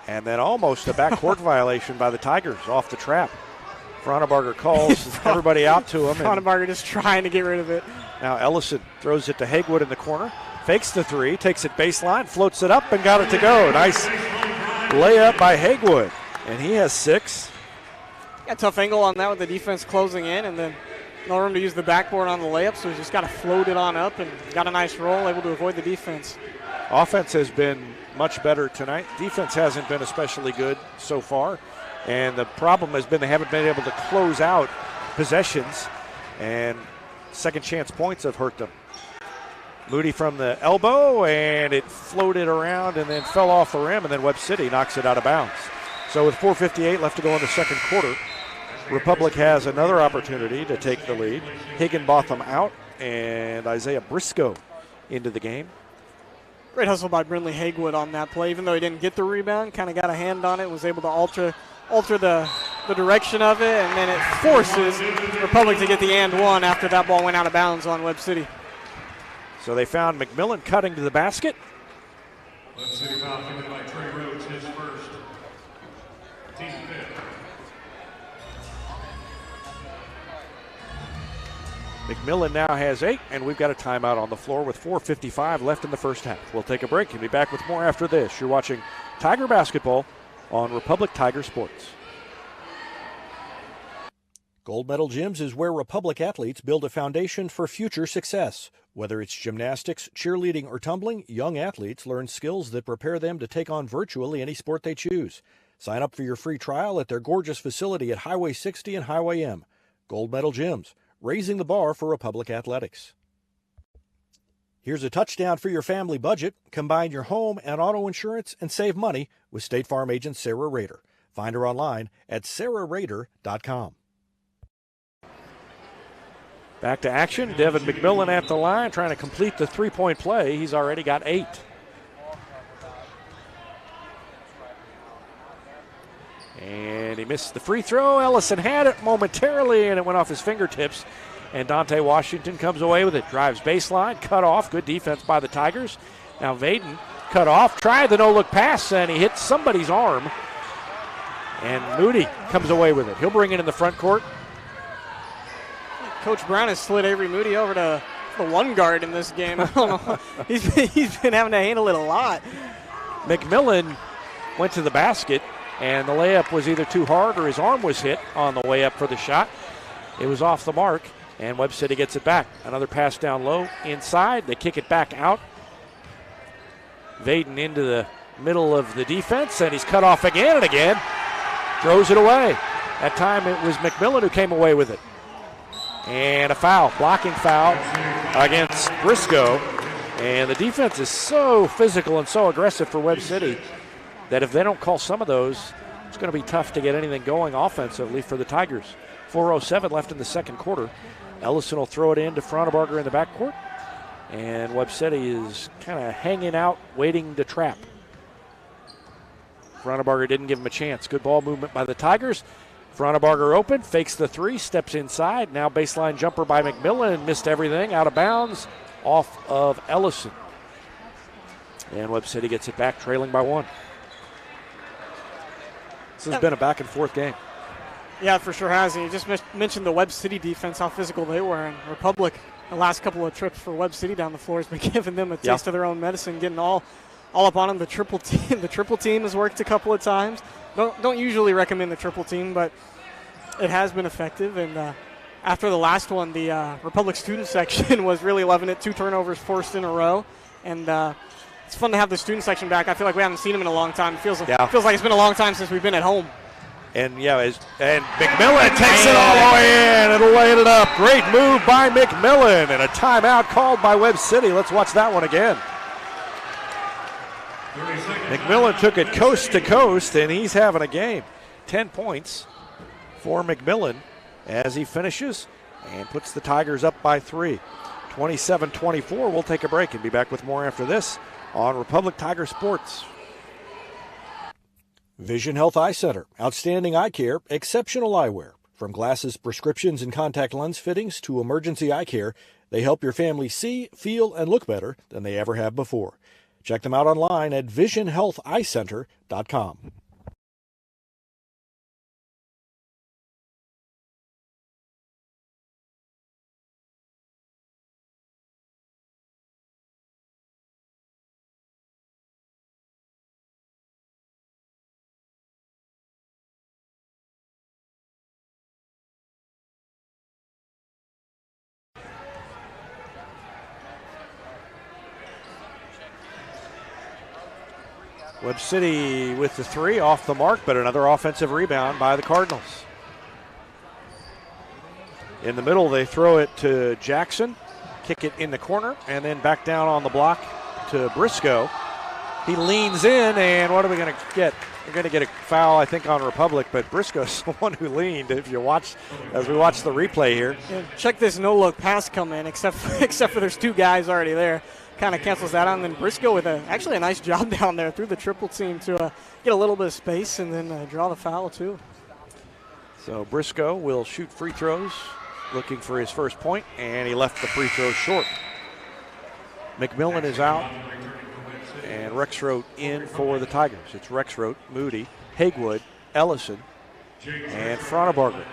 and then almost a backcourt violation by the Tigers off the trap. Fronebarger calls everybody out to him. Fronebarger just trying to get rid of it. Now Ellison throws it to Haywood in the corner, fakes the 3, takes it baseline, floats it up, and got it to go. Nice layup by Haywood, and he has 6. Got a tough angle on that with the defense closing in, and then no room to use the backboard on the layup, so he's just got to float it on up and got a nice roll, able to avoid the defense. Offense has been much better tonight. Defense hasn't been especially good so far, and the problem has been they haven't been able to close out possessions, and second chance points have hurt them. Moody from the elbow, and it floated around and then fell off the rim, and then Webb City knocks it out of bounds. So with 4:58 left to go in the second quarter, Republic has another opportunity to take the lead. Higginbotham out, and Isaiah Briscoe into the game. Great hustle by Brindley Haywood on that play. Even though he didn't get the rebound, kind of got a hand on it, was able to alter the direction of it, and then it forces Republic to get the and one after that ball went out of bounds on Webb City. So they found McMillan cutting to the basket. Webb City foul committed by Trey Rhodes, his first. Team fifth. McMillan now has 8, and we've got a timeout on the floor with 4:55 left in the first half. We'll take a break and be back with more after this. You're watching Tiger Basketball on Republic Tiger Sports. Gold Medal Gyms is where Republic athletes build a foundation for future success. Whether it's gymnastics, cheerleading, or tumbling, young athletes learn skills that prepare them to take on virtually any sport they choose. Sign up for your free trial at their gorgeous facility at Highway 60 and Highway M. Gold Medal Gyms, raising the bar for Republic athletics. Here's a touchdown for your family budget. Combine your home and auto insurance and save money with State Farm agent Sarah Rader. Find her online at sarahrader.com. Back to action. Devin McMillan at the line trying to complete the three-point play. He's already got 8. And he missed the free throw. Ellison had it momentarily, and it went off his fingertips. And Dante Washington comes away with it. Drives baseline, cut off. Good defense by the Tigers. Now Vaden cut off, tried the no-look pass, and he hit somebody's arm. And Moody comes away with it. He'll bring it in the front court. Coach Brown has slid Avery Moody over to the one guard in this game. I don't know. He's been having to handle it a lot. McMillan went to the basket, and the layup was either too hard or his arm was hit on the way up for the shot. It was off the mark, and Webb City gets it back. Another pass down low inside. They kick it back out. Vaden into the middle of the defense, and he's cut off again and again. Throws it away. That time it was McMillan who came away with it. And a foul, blocking foul against Briscoe. And the defense is so physical and so aggressive for Webb City that if they don't call some of those, it's going to be tough to get anything going offensively for the Tigers. 4:07 left in the second quarter. Ellison will throw it in to Fronebarger in the backcourt. And Webb City is kind of hanging out, waiting to trap. Fronebarger didn't give him a chance. Good ball movement by the Tigers. Fronebarger open, fakes the three, steps inside. Now baseline jumper by McMillan and missed everything. Out of bounds, off of Ellison. And Webb City gets it back, trailing by 1. This has been a back-and-forth game. Yeah, for sure has. And you just mentioned the Webb City defense, how physical they were. And Republic, the last couple of trips for Webb City down the floor has been giving them a taste of their own medicine, getting all up on them. The triple team has worked a couple of times. Don't usually recommend the triple team, but it has been effective. And after the last one, the Republic student section was really loving it. 2 turnovers forced in a row. And it's fun to have the student section back. I feel like we haven't seen them in a long time. It feels like it's been a long time since we've been at home. And and McMillan takes it all the way in. It'll lay it up. Great move by McMillan, and a timeout called by Webb City. Let's watch that one again. McMillan took it coast to coast, and he's having a game. 10 points for McMillan as he finishes and puts the Tigers up by 3. 27-24. We'll take a break and be back with more after this on Republic Tiger Sports. Vision Health Eye Center. Outstanding eye care, exceptional eyewear. From glasses, prescriptions, and contact lens fittings to emergency eye care, they help your family see, feel, and look better than they ever have before. Check them out online at visionhealtheyecenter.com. Webb City with the 3 off the mark, but another offensive rebound by the Cardinals. In the middle, they throw it to Jackson. kick it in the corner, and then back down on the block to Briscoe. He leans in, and what are we going to get? We're going to get a foul, I think, on Republic, but Briscoe's the one who leaned. If you watch, as we watch the replay here, yeah, check this no-look pass come in, except for there's two guys already there. Kind of cancels that out, and then Briscoe with actually a nice job down there through the triple team to get a little bit of space and then draw the foul too. So Briscoe will shoot free throws, looking for his first point, and he left the free throws short. McMillan is out, and Rexroth in for the Tigers. It's Rexroth, Moody, Hagewood, Ellison, and Frontebarger.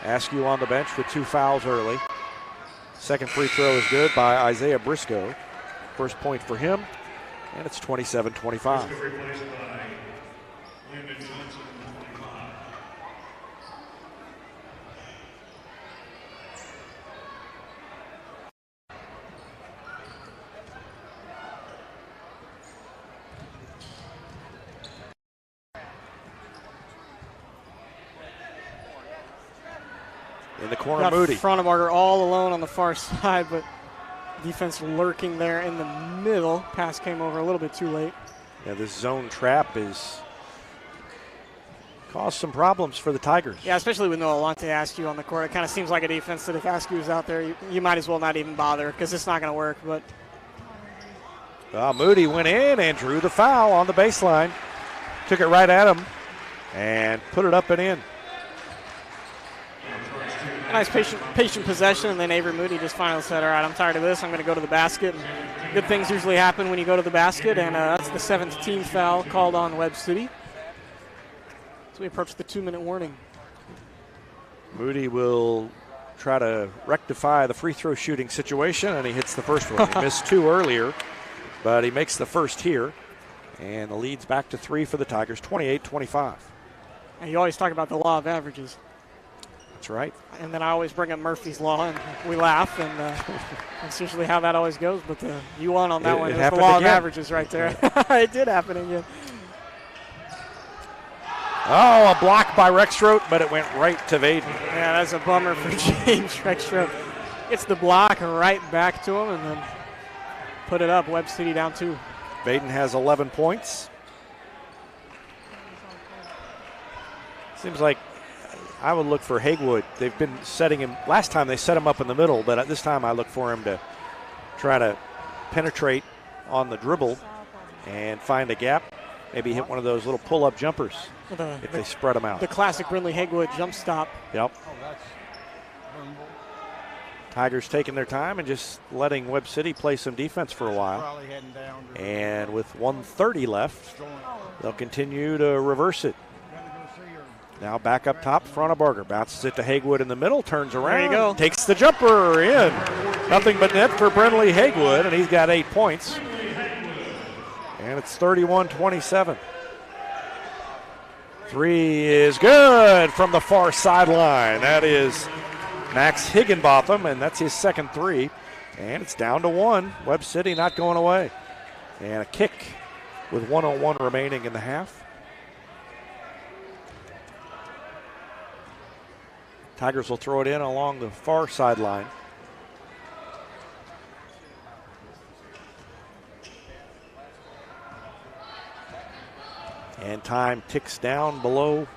Askew on the bench with 2 fouls early. Second free throw is good by Isaiah Briscoe. First point for him, and it's 27-25. In the corner, Got Moody. Frontebarger all alone on the far side, but defense lurking there in the middle. Pass came over a little bit too late. Yeah, this zone trap is caused some problems for the Tigers. Yeah, especially with no Alante Askew on the court. It kind of seems like a defense that if Askew is out there, you might as well not even bother because it's not going to work. But Moody went in and drew the foul on the baseline. Took it right at him and put it up and in. A nice patient possession, and then Avery Moody just finally said, all right, I'm tired of this. I'm going to go to the basket. And good things usually happen when you go to the basket, and that's the 17th foul called on Webb City. So we approach the 2-minute warning. Moody will try to rectify the free throw shooting situation, and he hits the first one. He missed 2 earlier, but he makes the first here, and the lead's back to 3 for the Tigers, 28-25. And you always talk about the law of averages. That's right. And then I always bring up Murphy's Law, and we laugh, and that's usually how that always goes. But you won on that one. It was the law of averages right there. It did happen again. Oh, a block by Rexroth, but it went right to Vaden. Yeah, that's a bummer for James Rexroth. Gets the block right back to him, and then put it up. Webb City down 2. Vaden has 11 points. Seems like I would look for Hagewood. They've been setting him. Last time they set him up in the middle, but this time I look for him to try to penetrate on the dribble and find a gap. Maybe hit one of those little pull-up jumpers if they spread them out. The classic Brindley Hagewood jump stop. Yep. Tigers taking their time and just letting Webb City play some defense for a while. And with 1:30 left, they'll continue to reverse it. Now back up top, Frontebarger bounces it to Hagewood in the middle, turns around, there you go. Takes the jumper in. Nothing but net for Brindley Hagewood, and he's got 8 points. And it's 31-27. 3 is good from the far sideline. That is Max Higginbotham, and that's his second 3. And it's down to 1. Webb City not going away. And a kick with 1:01 remaining in the half. Tigers will throw it in along the far sideline. And time ticks down below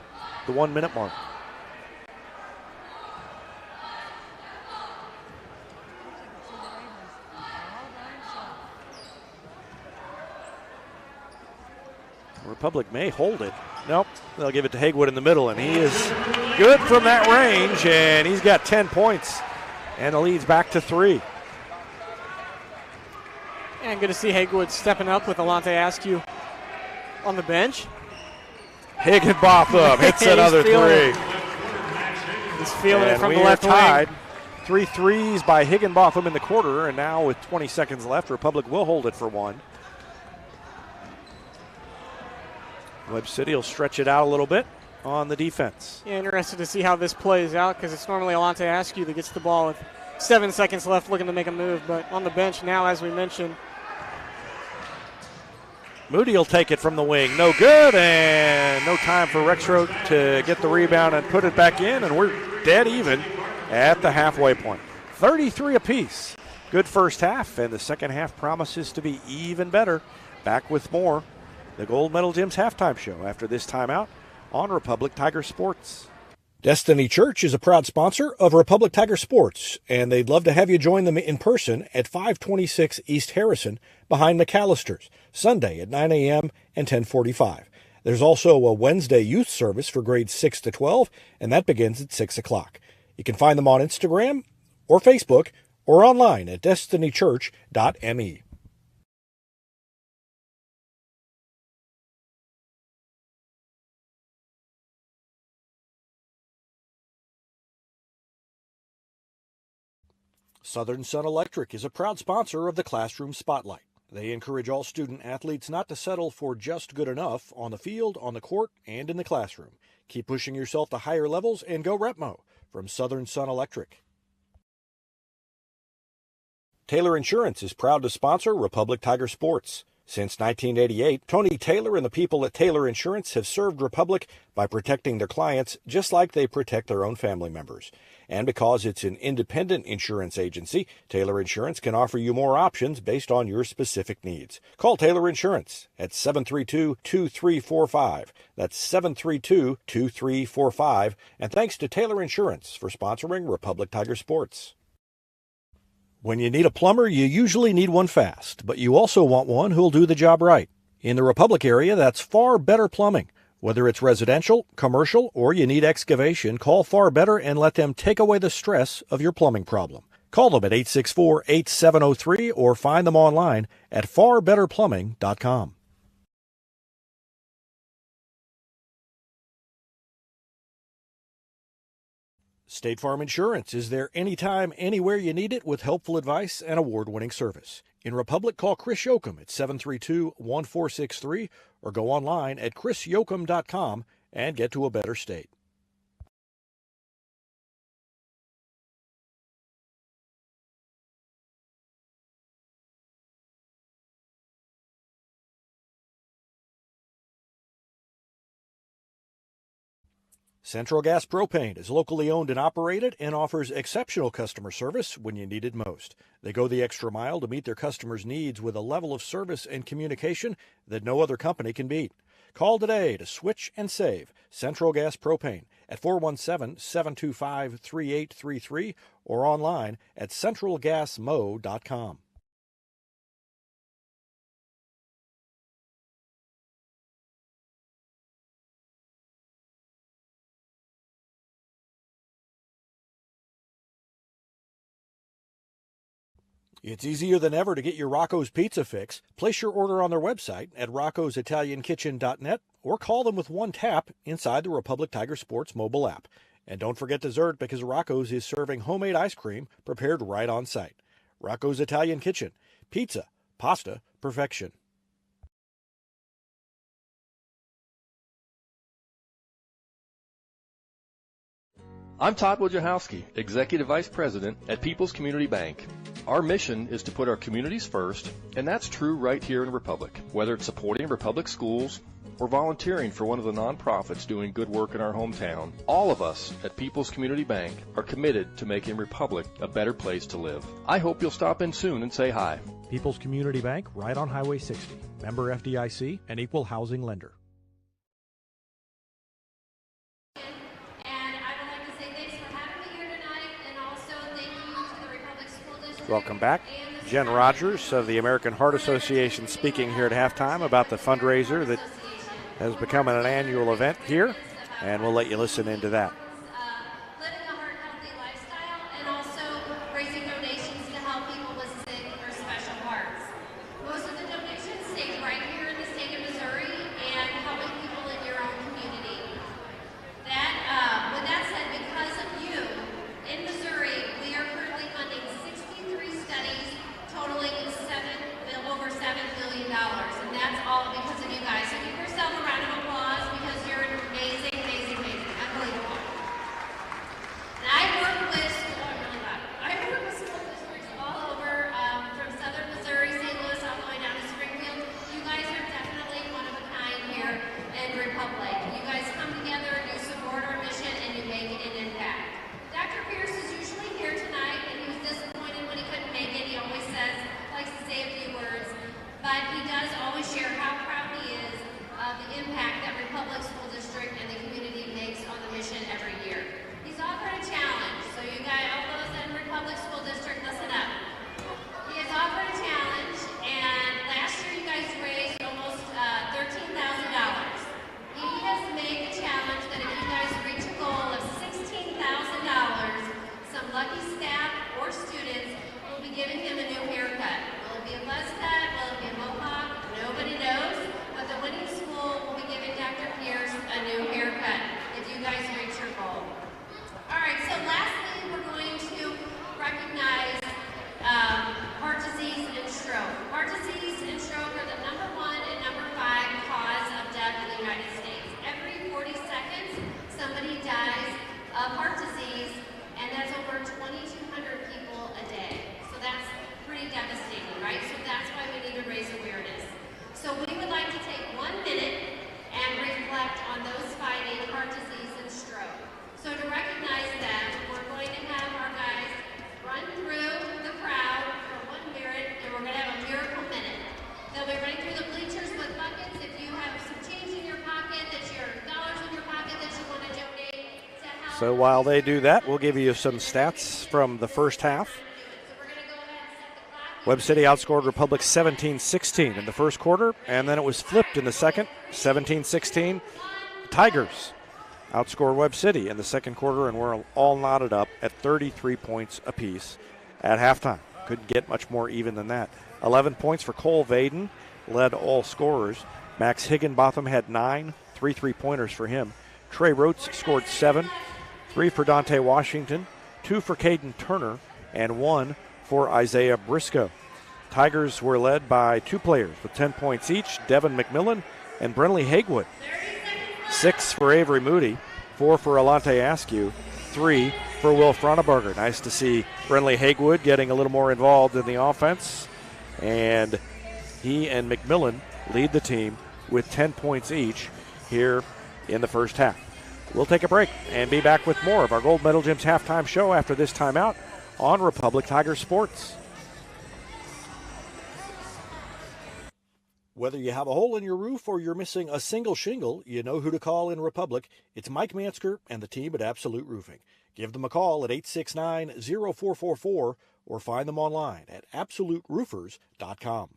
the 1-minute mark. Republic may hold it. Nope, they'll give it to Hagewood in the middle, and he is good from that range, and he's got 10 points, and the lead's back to 3. And good to see Hagewood stepping up with Alante Askew on the bench. Higginbotham hits another 3. He's feeling it from the left tied. wing. 3 threes by Higginbotham in the quarter, and now with 20 seconds left, Republic will hold it for 1. Webb City will stretch it out a little bit on the defense. Yeah, interested to see how this plays out because it's normally Alante Askew that gets the ball with 7 seconds left looking to make a move. But on the bench now, as we mentioned. Moody will take it from the wing. No good, and no time for Rexroth to get the rebound and put it back in, and we're dead even at the halfway point. 33 apiece. good first half, and the second half promises to be even better. Back with more. The Gold Medal Gyms halftime show after this timeout on Republic Tiger Sports. Destiny Church is a proud sponsor of Republic Tiger Sports, and they'd love to have you join them in person at 526 East Harrison behind McAllister's, Sunday at 9 a.m. and 10:45. There's also a Wednesday youth service for grades 6 to 12, and that begins at 6 o'clock. You can find them on Instagram or Facebook or online at destinychurch.me. Southern Sun Electric is a proud sponsor of the Classroom Spotlight. They encourage all student athletes not to settle for just good enough on the field, on the court, and in the classroom. Keep pushing yourself to higher levels and go Repmo from Southern Sun Electric. Taylor Insurance is proud to sponsor Republic Tiger Sports. Since 1988, Tony Taylor and the people at Taylor Insurance have served Republic by protecting their clients just like they protect their own family members. And because it's an independent insurance agency, Taylor Insurance can offer you more options based on your specific needs. Call Taylor Insurance at 732-2345. That's 732-2345. And thanks to Taylor Insurance for sponsoring Republic Tiger Sports. When you need a plumber, you usually need one fast, but you also want one who'll do the job right. In the Republic area, that's Far Better Plumbing. Whether it's residential, commercial, or you need excavation, call Far Better and let them take away the stress of your plumbing problem. Call them at 864-8703 or find them online at farbetterplumbing.com. State Farm Insurance is there anytime, anywhere you need it with helpful advice and award-winning service. In Republic, call Chris Yoakum at 732-1463 or go online at chrisyoakum.com and get to a better state. Central Gas Propane is locally owned and operated and offers exceptional customer service when you need it most. They go the extra mile to meet their customers' needs with a level of service and communication that no other company can beat. Call today to switch and save Central Gas Propane at 417-725-3833 or online at centralgasmo.com. It's easier than ever to get your Rocco's Pizza fix. Place your order on their website at roccositaliankitchen.net or call them with one tap inside the Republic Tiger Sports mobile app. And don't forget dessert because Rocco's is serving homemade ice cream prepared right on site. Rocco's Italian Kitchen. Pizza, pasta, perfection. I'm Todd Wojciechowski, Executive Vice President at People's Community Bank. Our mission is to put our communities first, and that's true right here in Republic. Whether it's supporting Republic schools or volunteering for one of the nonprofits doing good work in our hometown, all of us at People's Community Bank are committed to making Republic a better place to live. I hope you'll stop in soon and say hi. People's Community Bank, right on Highway 60. Member FDIC, an equal housing lender. Welcome back. Jen Rogers of the American Heart Association speaking here at halftime about the fundraiser that has become an annual event here, and we'll let you listen into that. Living a heart-healthy lifestyle and also raising donations to help people with sick or special hearts. Most of the donations stay right here in the state of Missouri and helping people in your own community. With that said, because of you, in Missouri, we are currently funding 63 studies totaling over $7 billion, and that's all because of you guys. So give yourself a round of applause because you're amazing, amazing, amazing, unbelievable. So while they do that, we'll give you some stats from the first half. Webb City outscored Republic 17-16 in the first quarter, and then it was flipped in the second, 17-16. Tigers outscored Webb City in the second quarter, and we're all knotted up at 33 points apiece at halftime. Couldn't get much more even than that. 11 points for Cole Vaden, led all scorers. Max Higginbotham had 9, 3 3-pointers for him. Trey Rhodes scored 7, 3 for Dante Washington, 2 for Caden Turner, and 1 for Isaiah Briscoe. Tigers were led by 2 players with 10 points each, Devin McMillan and Brenley Hagewood. 6 for Avery Moody, 4 for Alante Askew, 3 for Will Froneberger. Nice to see Brenley Hagewood getting a little more involved in the offense. And he and McMillan lead the team with 10 points each here in the first half. We'll take a break and be back with more of our Gold Medal Gyms halftime show after this timeout on Republic Tiger Sports. Whether you have a hole in your roof or you're missing a single shingle, you know who to call in Republic. It's Mike Mansker and the team at Absolute Roofing. Give them a call at 869-0444 or find them online at absoluteroofers.com.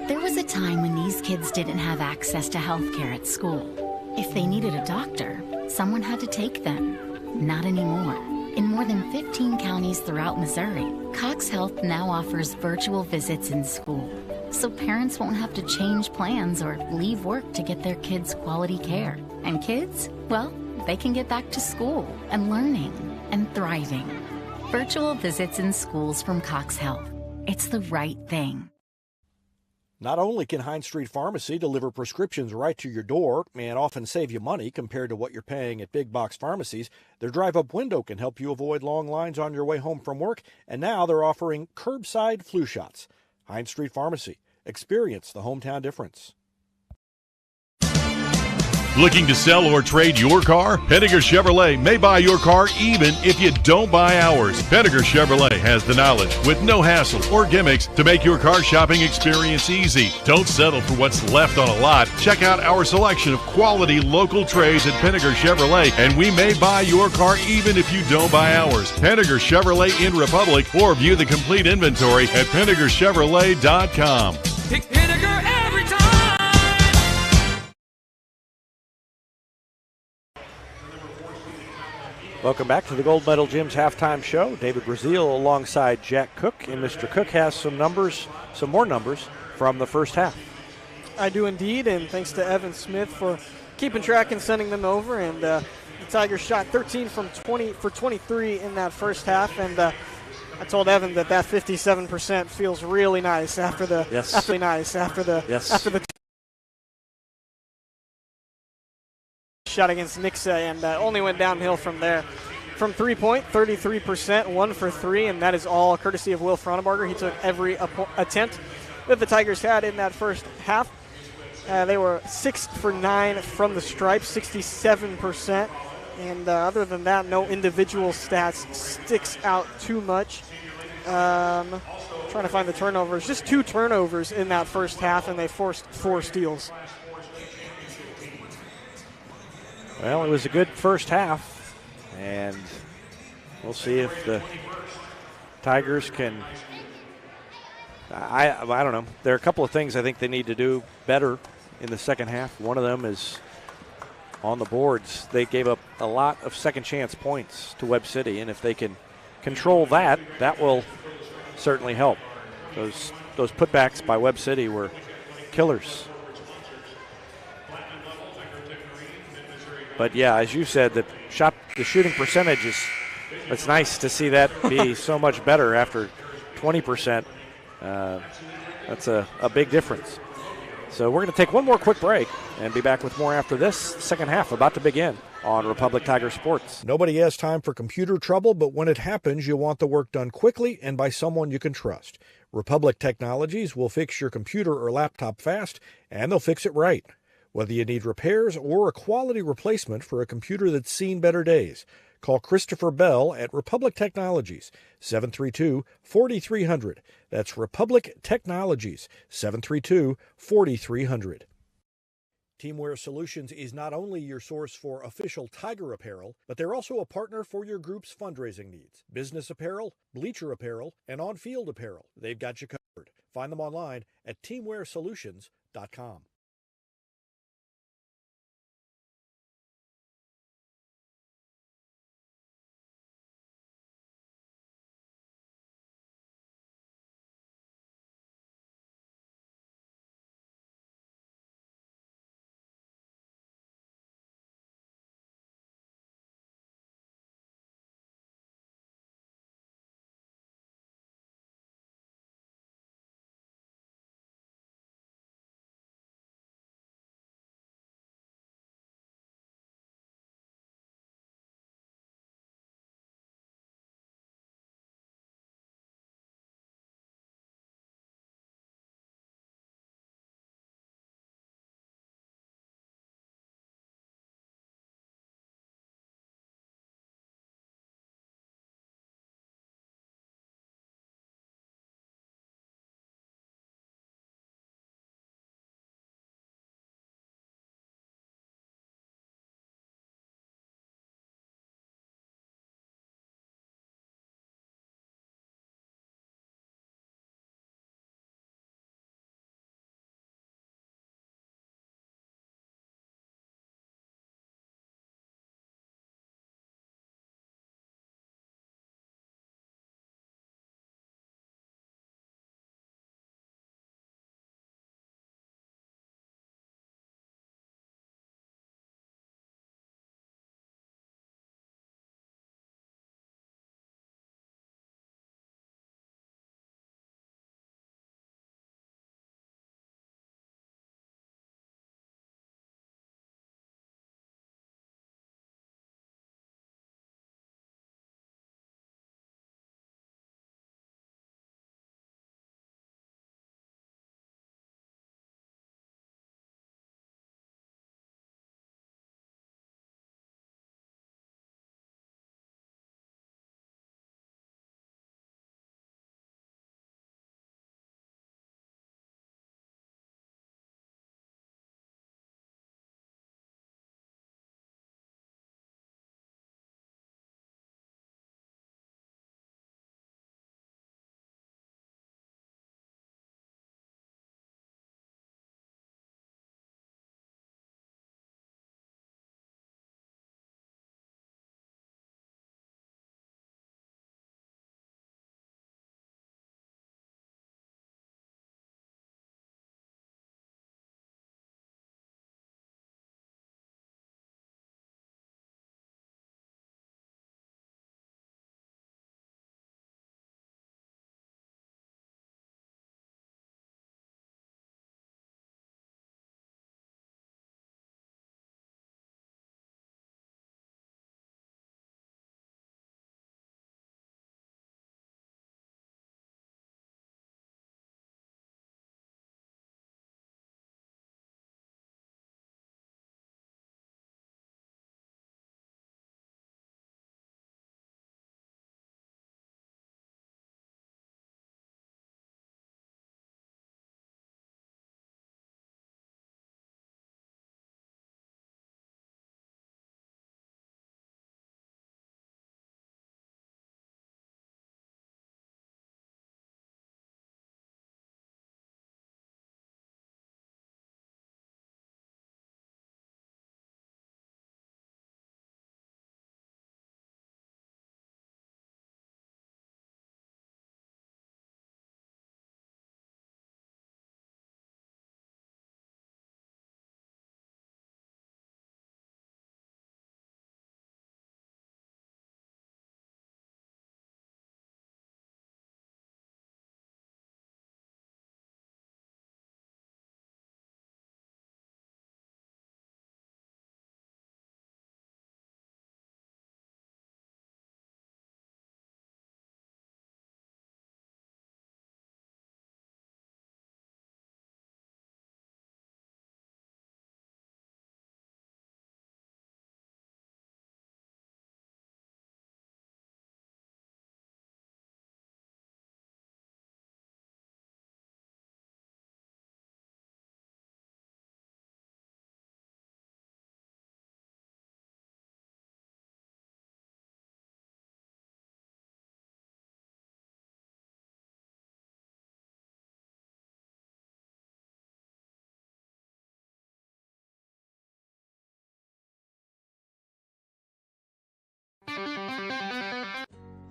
There was a time when these kids didn't have access to health care at school. If they needed a doctor, someone had to take them. Not anymore. In more than 15 counties throughout Missouri, Cox Health now offers virtual visits in school, so parents won't have to change plans or leave work to get their kids quality care. And kids, well, they can get back to school and learning and thriving. Virtual visits in schools from Cox Health. It's the right thing. Not only can Hines Street Pharmacy deliver prescriptions right to your door and often save you money compared to what you're paying at big box pharmacies, their drive-up window can help you avoid long lines on your way home from work, and now they're offering curbside flu shots. Hines Street Pharmacy. Experience the hometown difference. Looking to sell or trade your car? Henniger Chevrolet may buy your car even if you don't buy ours. Henniger Chevrolet has the knowledge with no hassle or gimmicks to make your car shopping experience easy. Don't settle for what's left on a lot. Check out our selection of quality local trades at Henniger Chevrolet, and we may buy your car even if you don't buy ours. Henniger Chevrolet in Republic, or view the complete inventory at HennigerChevrolet.com. Pick Henniger every time. Welcome back to the Gold Medal Gyms halftime show. David Brazil alongside Jack Cook, and Mr. Cook has some more numbers from the first half. I do indeed, and thanks to Evan Smith for keeping track and sending them over. And the Tigers shot 13 from 20 for 23 in that first half, and I told Evan that 57% feels really nice after the shot against Nixa, and only went downhill from there. From 3-point, 33%, 1 for 3, and that is all courtesy of Will Froneberger. He took every attempt that the Tigers had in that first half. They were 6 for 9 from the stripe, 67%. And other than that, no individual stats sticks out too much. Trying to find the turnovers. Just 2 turnovers in that first half, and they forced 4 steals. Well, it was a good first half, and we'll see if the Tigers can. I don't know. There are a couple of things I think they need to do better in the second half. One of them is on the boards. They gave up a lot of second chance points to Webb City, and if they can control that, that will certainly help. Those putbacks by Webb City were killers. But yeah, as you said, the shooting percentage it's nice to see that be so much better after 20%. That's a big difference. So we're going to take one more quick break and be back with more after this. Second half about to begin on Republic Tiger Sports. Nobody has time for computer trouble, but when it happens, you want the work done quickly and by someone you can trust. Republic Technologies will fix your computer or laptop fast, and they'll fix it right. Whether you need repairs or a quality replacement for a computer that's seen better days, Call Christopher Bell at Republic Technologies, 732-4300. That's Republic Technologies, 732-4300. Teamwear Solutions is not only your source for official Tiger apparel, but they're also a partner for your group's fundraising needs. Business apparel, bleacher apparel, and on-field apparel. They've got you covered. Find them online at teamwearsolutions.com.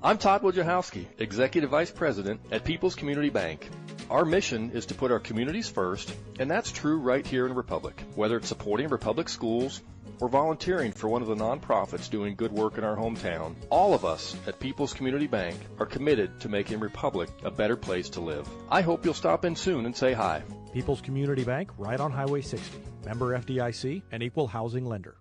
I'm Todd Wojciechowski, Executive Vice President at People's Community Bank. Our mission is to put our communities first, and that's true right here in Republic. Whether it's supporting Republic schools or volunteering for one of the nonprofits doing good work in our hometown, all of us at People's Community Bank are committed to making Republic a better place to live. I hope you'll stop in soon and say hi. People's Community Bank, right on Highway 60. Member FDIC, an equal housing lender.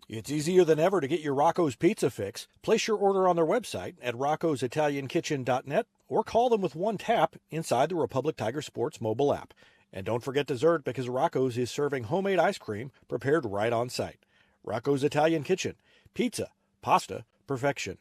It's easier than ever to get your Rocco's Pizza fix. Place your order on their website at roccositaliankitchen.net or call them with one tap inside the Republic Tiger Sports mobile app. And don't forget dessert, because Rocco's is serving homemade ice cream prepared right on site. Rocco's Italian Kitchen. Pizza, pasta, perfection.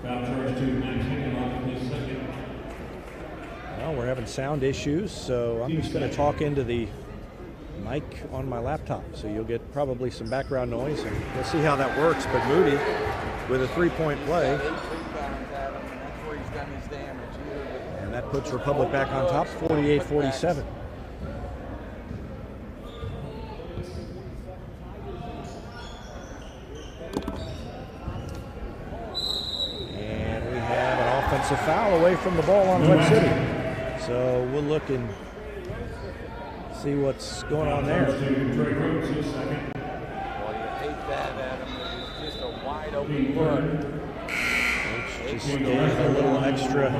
Foul charge to Manhattan on his second. Well, we're having sound issues, so I'm just going to talk into the mic on my laptop. So you'll get probably some background noise, and we'll see how that works. But Moody with a three-point play. And that puts Republic back on top, 48-47. Offensive foul away from the ball on Webb City. So we'll look and see what's going on there. Trey Rhodes, his second. Well, you hate that, Adam. It's just a wide open look. Just gave a little extra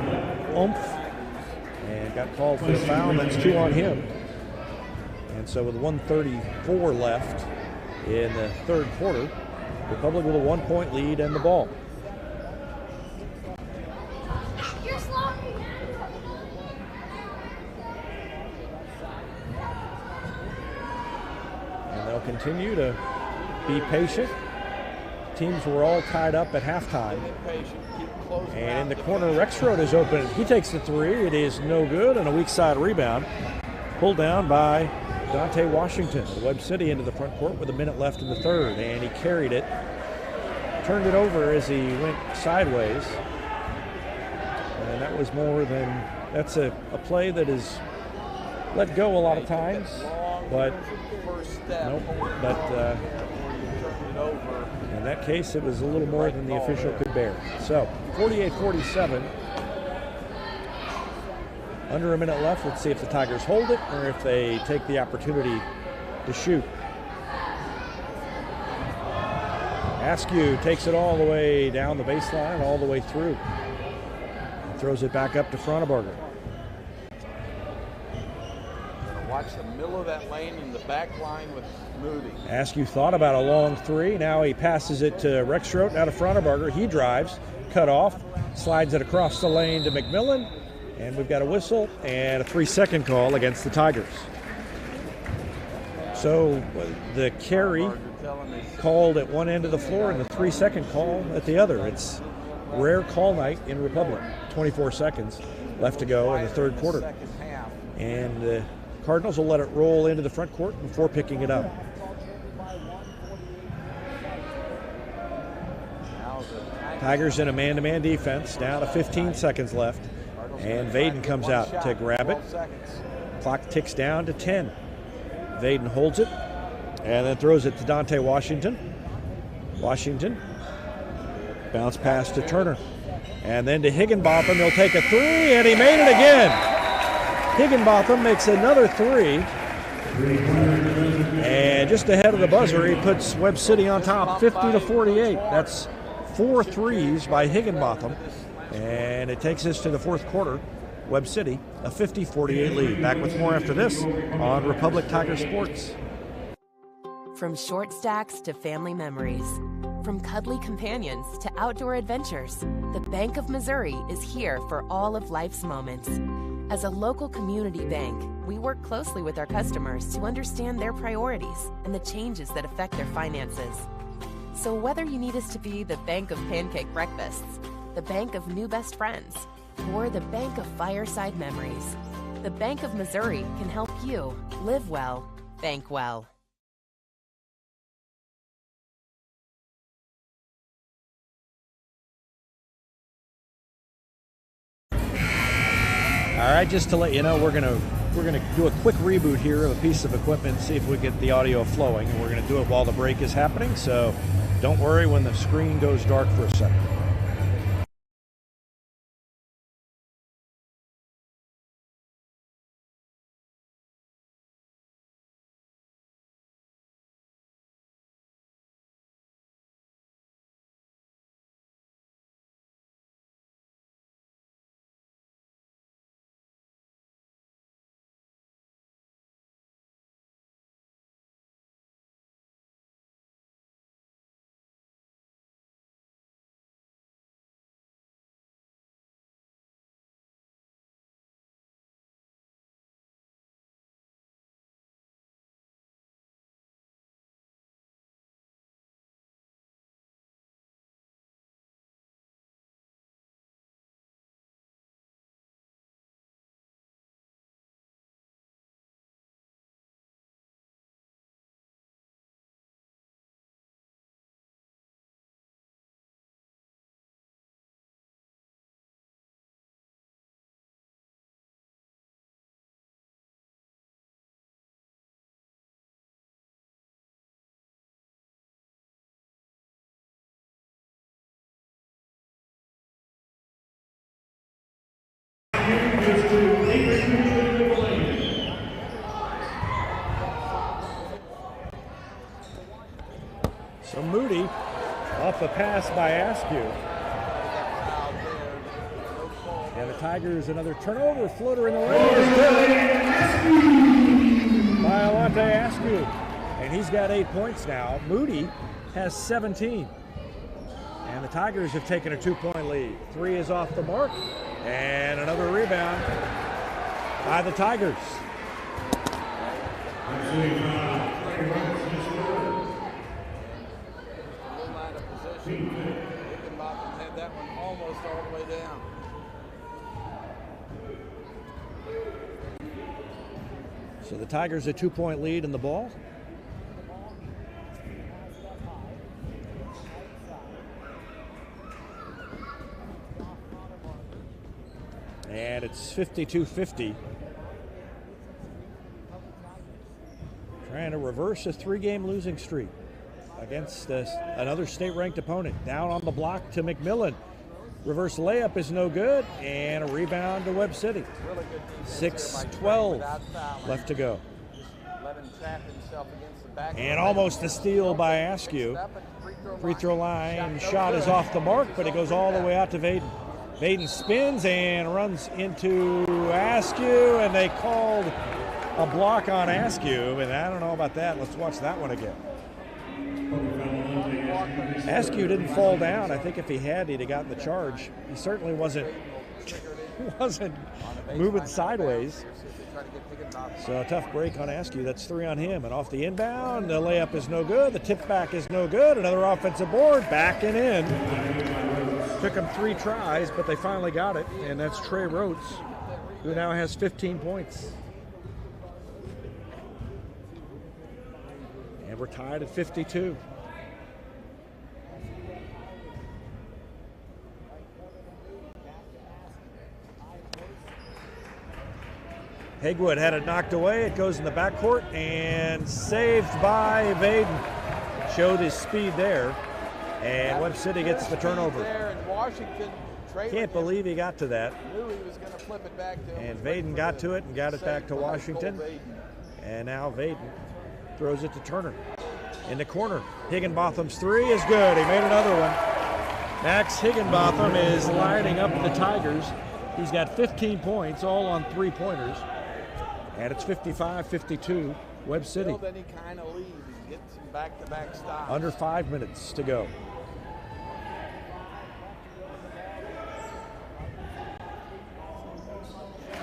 oomph. and got called for a foul. That's 2 on him. And so with 1:34 left in the third quarter, Republic with a 1-point lead and the ball. And they'll continue to be patient. Teams were all tied up at halftime. And in the corner, Rexroad is open. He takes the 3. It is no good, and a weak side rebound. Pulled down by Dante Washington. Webb City into the front court with a minute left in the third, and he carried it. Turned it over as he went sideways. And that was more than, that's a play that is let go a lot of times, but nope. But in that case, it was a little more than the official could bear. So 48-47. Under a minute left. Let's see if the Tigers hold it or if they take the opportunity to shoot. Askew takes it all the way down the baseline, all the way through. Throws it back up to Fronteberger. Watch the middle of that lane in the back line with Moody. Askew thought about a long 3. Now he passes it to Rexroth. Now to Fronteberger. He drives, cut off, slides it across the lane to McMillan. And we've got a whistle and a 3-second call against the Tigers. So the carry called at one end of the floor and the 3-second call at the other. It's rare call night in Republic. 24 seconds left to go in the third quarter. And the Cardinals will let it roll into the front court before picking it up. Tigers in a man-to-man defense, down to 15 seconds left. And Vaden comes out to grab it. Clock ticks down to 10. Vaden holds it and then throws it to Dante Washington. Washington, bounce pass to Turner. And then to Higginbotham, he'll take a 3, and he made it again. Higginbotham makes another 3. And just ahead of the buzzer, he puts Webb City on top, 50-48. That's 4 threes by Higginbotham. And it takes us to the fourth quarter. Webb City, a 50-48 lead. Back with more after this on Republic Tiger Sports. From short stacks to family memories, from cuddly companions to outdoor adventures, the Bank of Missouri is here for all of life's moments. As a local community bank, we work closely with our customers to understand their priorities and the changes that affect their finances. So whether you need us to be the bank of pancake breakfasts, the bank of new best friends, or the bank of fireside memories, the Bank of Missouri can help you live well, bank well. All right, just to let you know, we're gonna do a quick reboot here of a piece of equipment, see if we get the audio flowing, and we're gonna do it while the break is happening. So don't worry when the screen goes dark for a second. So Moody off a pass by Askew. And the Tigers, another turnover, floater in the lane. By Alante Askew. And he's got 8 points now. Moody has 17. And the Tigers have taken a 2-point lead. 3 is off the mark. And another rebound by the Tigers. Higginbotham had that one almost all the way down. So the Tigers a 2-point lead in the ball. And it's 52-50. Trying to reverse a 3-game losing streak against another state-ranked opponent. Down on the block to McMillan. Reverse layup is no good, and a rebound to Webb City. 6:12 left to go. And almost a steal by Askew. Free throw line shot is off the mark, but it goes all the way out to Vaden. Vaden spins and runs into Askew, and they called a block on Askew, and I don't know about that. Let's watch that one again. Askew didn't fall down. I think if he had, he'd have gotten the charge. He certainly wasn't moving sideways. So a tough break on Askew. That's 3 on him. And off the inbound, the layup is no good. The tip back is no good. Another offensive board, back and in. Took them 3 tries, but they finally got it. And that's Trey Rhodes, who now has 15 points. And we're tied at 52. Hegwood had it knocked away. It goes in the backcourt and saved by Vaden. Showed his speed there. And Webb City gets the turnover. Can't believe he got to that. And Vaden got to it and got it back to Washington. And now Vaden throws it to Turner. In the corner, Higginbotham's 3 is good. He made another one. Max Higginbotham is lining up the Tigers. He's got 15 points, all on 3-pointers. And it's 55-52, Webb City. Any kind of lead, get some back-to-back stops. Under 5 minutes to go.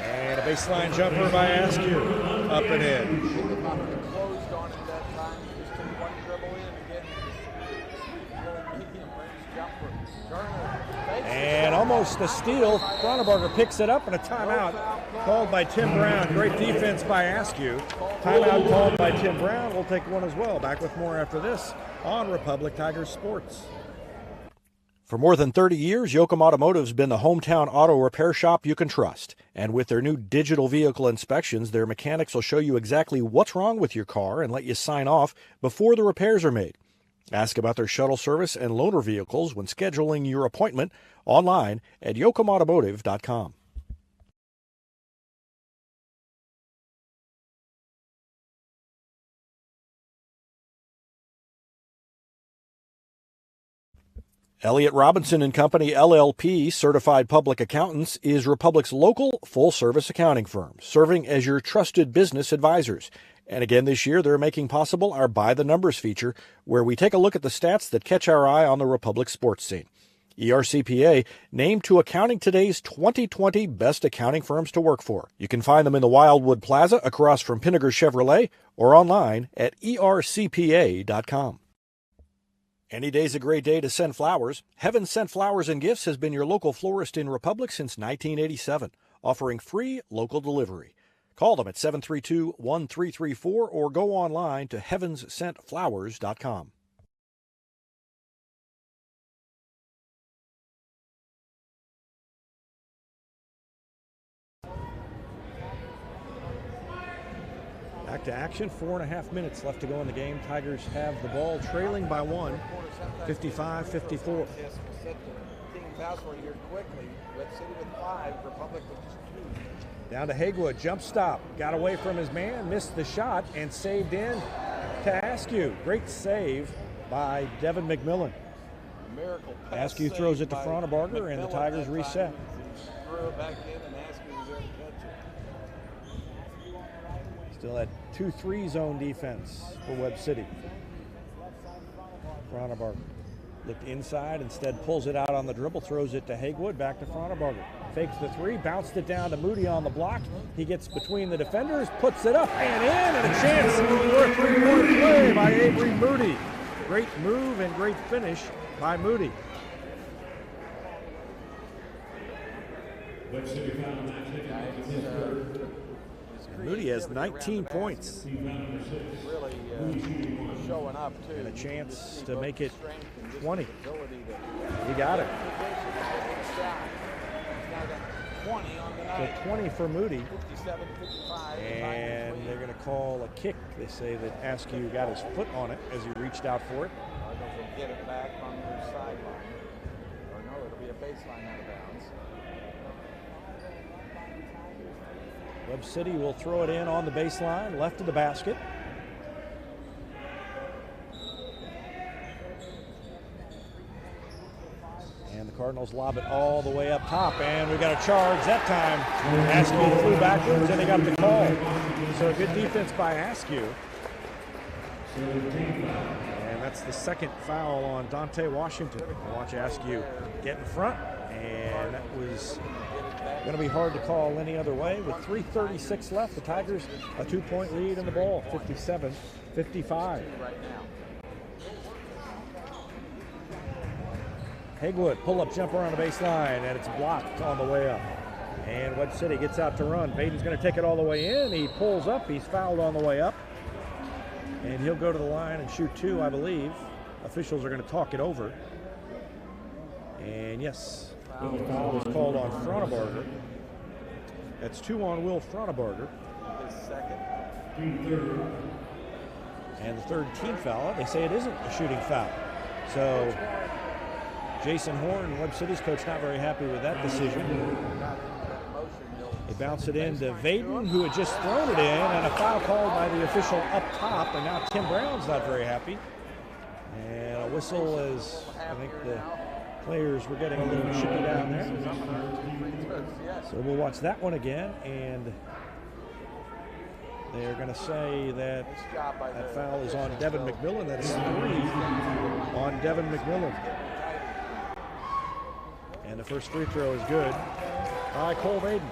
And a baseline jumper by Askew. Up and in. Closed on him that time. He just took one dribble in again. And almost a steal. Froneberger picks it up and a timeout called by Tim Brown. Great defense by Askew. Timeout called by Tim Brown. We'll take one as well. Back with more after this on Republic Tigers Sports. For more than 30 years, Yoakum Automotive's been the hometown auto repair shop you can trust. And with their new digital vehicle inspections, their mechanics will show you exactly what's wrong with your car and let you sign off before the repairs are made. Ask about their shuttle service and loaner vehicles when scheduling your appointment online at yoakumautomotive.com. Elliott Robinson and Company, LLP, Certified Public Accountants, is Republic's local full-service accounting firm, serving as your trusted business advisors. And again this year, they're making possible our By the Numbers feature, where we take a look at the stats that catch our eye on the Republic sports scene. ERCPA named to Accounting Today's 2020 Best Accounting Firms to Work For. You can find them in the Wildwood Plaza across from Pinnager Chevrolet or online at ercpa.com. Any day's a great day to send flowers. Heaven Sent Flowers and Gifts has been your local florist in Republic since 1987, offering free local delivery. Call them at 732-1334 or go online to heavenssentflowers.com. Back to action, 4.5 minutes left to go in the game. Tigers have the ball trailing by 1, 55-54. Down to Hegwood, jump stop, got away from his man, missed the shot, and saved in to Askew. Great save by Devin McMillan. Askew throws it to Froneberger, and the Tigers reset. throw it back in and ask him to catch it. Still at 2-3 zone defense for Webb City. Fronabarger looked inside, instead pulls it out on the dribble, throws it to Hagewood, back to Fronabarger. Fakes the three, bounced it down to Moody on the block. He gets between the defenders, puts it up and in, and a chance for a three-point play by Avery Moody. Great move and great finish by Moody. Moody has 19 points. Really showing up too. And a chance to make it 20. He got it. So 20 for Moody. 57-55. And they're going to call a kick. They say that Askew got his foot on it as he reached out for it. They'll get it back on their sideline. Or no, it'll be a baseline out of bounds. Webb City will throw it in on the baseline, left of the basket. And the Cardinals lob it all the way up top, and we got a charge that time. Askew flew backwards, and they got the call. So good defense by Askew. And that's the second foul on Dante Washington. Watch Askew get in front, and that was going to be hard to call any other way. With 3:36 left, the Tigers a 2-point lead in the ball, 57-55. Hagewood, pull-up jumper on the baseline, and it's blocked on the way up. And Webb City gets out to run. Baden's going to take it all the way in. He pulls up. He's fouled on the way up. And he'll go to the line and shoot two, I believe. Officials are going to talk it over. And yes, foul was called on Fronabarger. That's 2 on Will Fronabarger. His second. And the third team foul. They say it isn't a shooting foul. So Jason Horn, Webb City's coach, not very happy with that decision. They bounce it in to Vaden, who had just thrown it in, and a foul called by the official up top, and now Tim Brown's not very happy. And a whistle as I think the players were getting a little chippy down there. So we'll watch that one again, and they're going to say that that foul is on Devin McMillan. That is 3 on Devin McMillan. And the first free throw is good by Cole Vaden.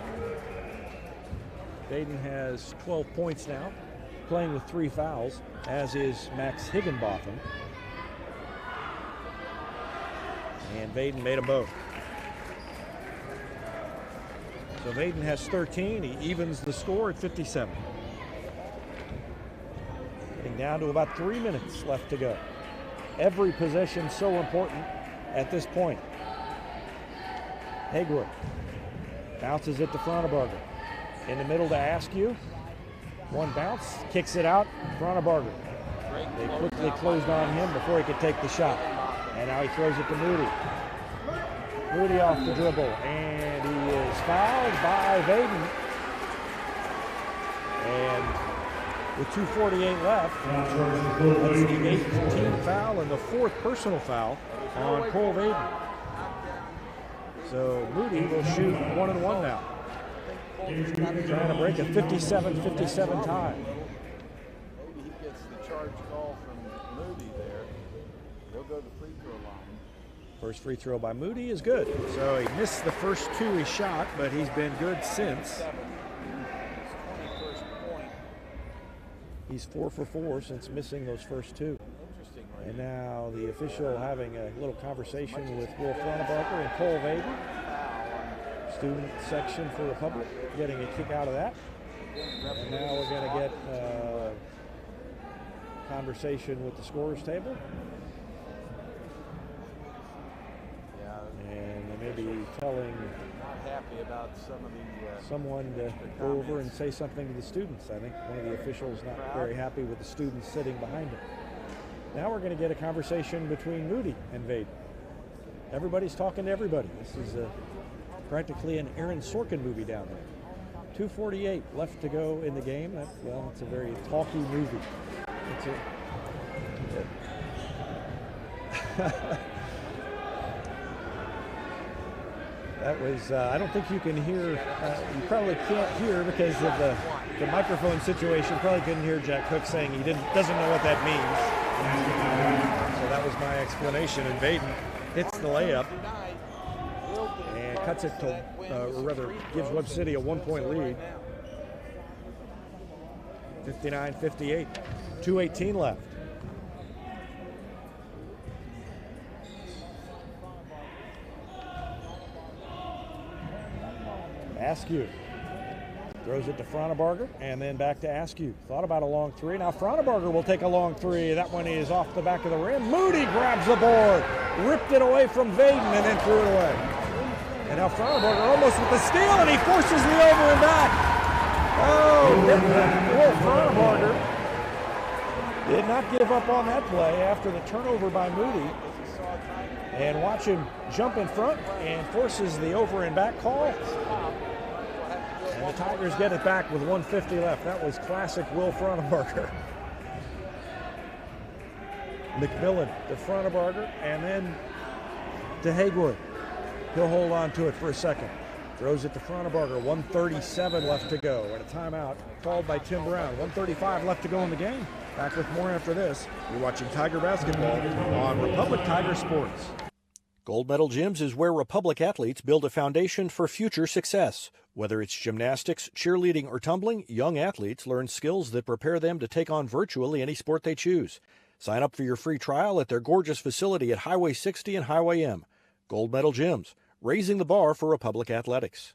Vaden has 12 points now, playing with 3 fouls, as is Max Higginbotham. And Vaden made them both. So Vaden has 13. He evens the score at 57. Getting down to about 3 minutes left to go. Every possession so important at this point. Hagewood bounces it to Fronabarger. In the middle to Askew. One bounce, kicks it out, Fronabarger. They quickly closed on him before he could take the shot. And now he throws it to Moody. Moody off the dribble, and he is fouled by Vaden. And with 2:48 left, that's the 8th team foul and the 4th personal foul on Cole Vaden. So Moody will shoot 1-1 now. Trying to break a 57-57 tie. Maybe he gets the charge call from Moody there. He'll go to the free throw line. First free throw by Moody is good. So he missed the first 2 he shot, but he's been good since. He's 4 for 4 since missing those first 2. And now the official having a little conversation with Will Fronabarger and Cole Vaden. Student section for Republic getting a kick out of that. And now we're going to get conversation with the scorer's table. And they may be telling someone to go over and say something to the students. I think one of the officials not very happy with the students sitting behind him. Now we're going to get a conversation between Moody and Vaden. Everybody's talking to everybody. This is practically an Aaron Sorkin movie down there. 2:48 left to go in the game. It's a very talky movie. That was, I don't think you can hear, you probably can't hear because of the microphone situation. Probably couldn't hear Jack Cook saying he doesn't know what that means. So that was my explanation. And Vaden hits the layup and cuts it to, or rather gives Webb City a 1-point lead. 59-58, 2:18 left. Askew throws it to Fronebarger and then back to Askew. Thought about a long three. Now Fronebarger will take a long three. That one is off the back of the rim. Moody grabs the board, ripped it away from Vaden and then threw it away. And now Fronebarger almost with the steal, and he forces the over and back. Oh, Will Fronebarger did not give up on that play after the turnover by Moody. And watch him jump in front and forces the over and back call. And the Tigers get it back with 1:50 left. That was classic Will Fronebarger. McMillan to Fronebarger and then to Haygood. He'll hold on to it for a second. Throws it to Fronebarger. 1:37 left to go. And a timeout called by Tim Brown. 1:35 left to go in the game. Back with more after this. You're watching Tiger Basketball on Republic Tiger Sports. Gold Medal Gyms is where Republic athletes build a foundation for future success. Whether it's gymnastics, cheerleading, or tumbling, young athletes learn skills that prepare them to take on virtually any sport they choose. Sign up for your free trial at their gorgeous facility at Highway 60 and Highway M. Gold Medal Gyms, raising the bar for Republic athletics.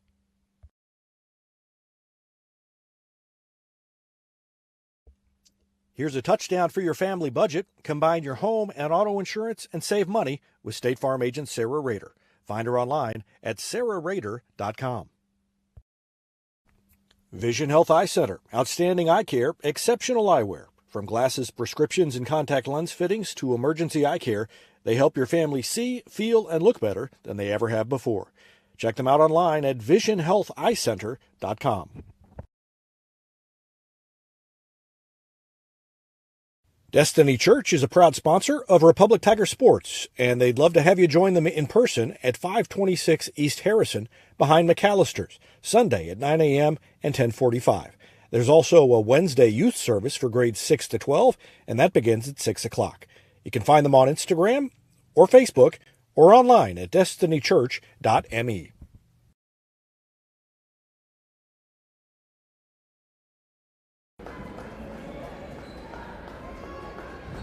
Here's a touchdown for your family budget. Combine your home and auto insurance and save money with State Farm agent Sarah Rader. Find her online at sarahrader.com. Vision Health Eye Center. Outstanding eye care, exceptional eyewear. From glasses, prescriptions, and contact lens fittings to emergency eye care, they help your family see, feel, and look better than they ever have before. Check them out online at visionhealtheyecenter.com. Destiny Church is a proud sponsor of Republic Tiger Sports, and they'd love to have you join them in person at 526 East Harrison behind McAllister's, Sunday at 9 a.m. and 10:45. There's also a Wednesday youth service for grades 6 to 12, and that begins at 6 o'clock. You can find them on Instagram or Facebook or online at destinychurch.me.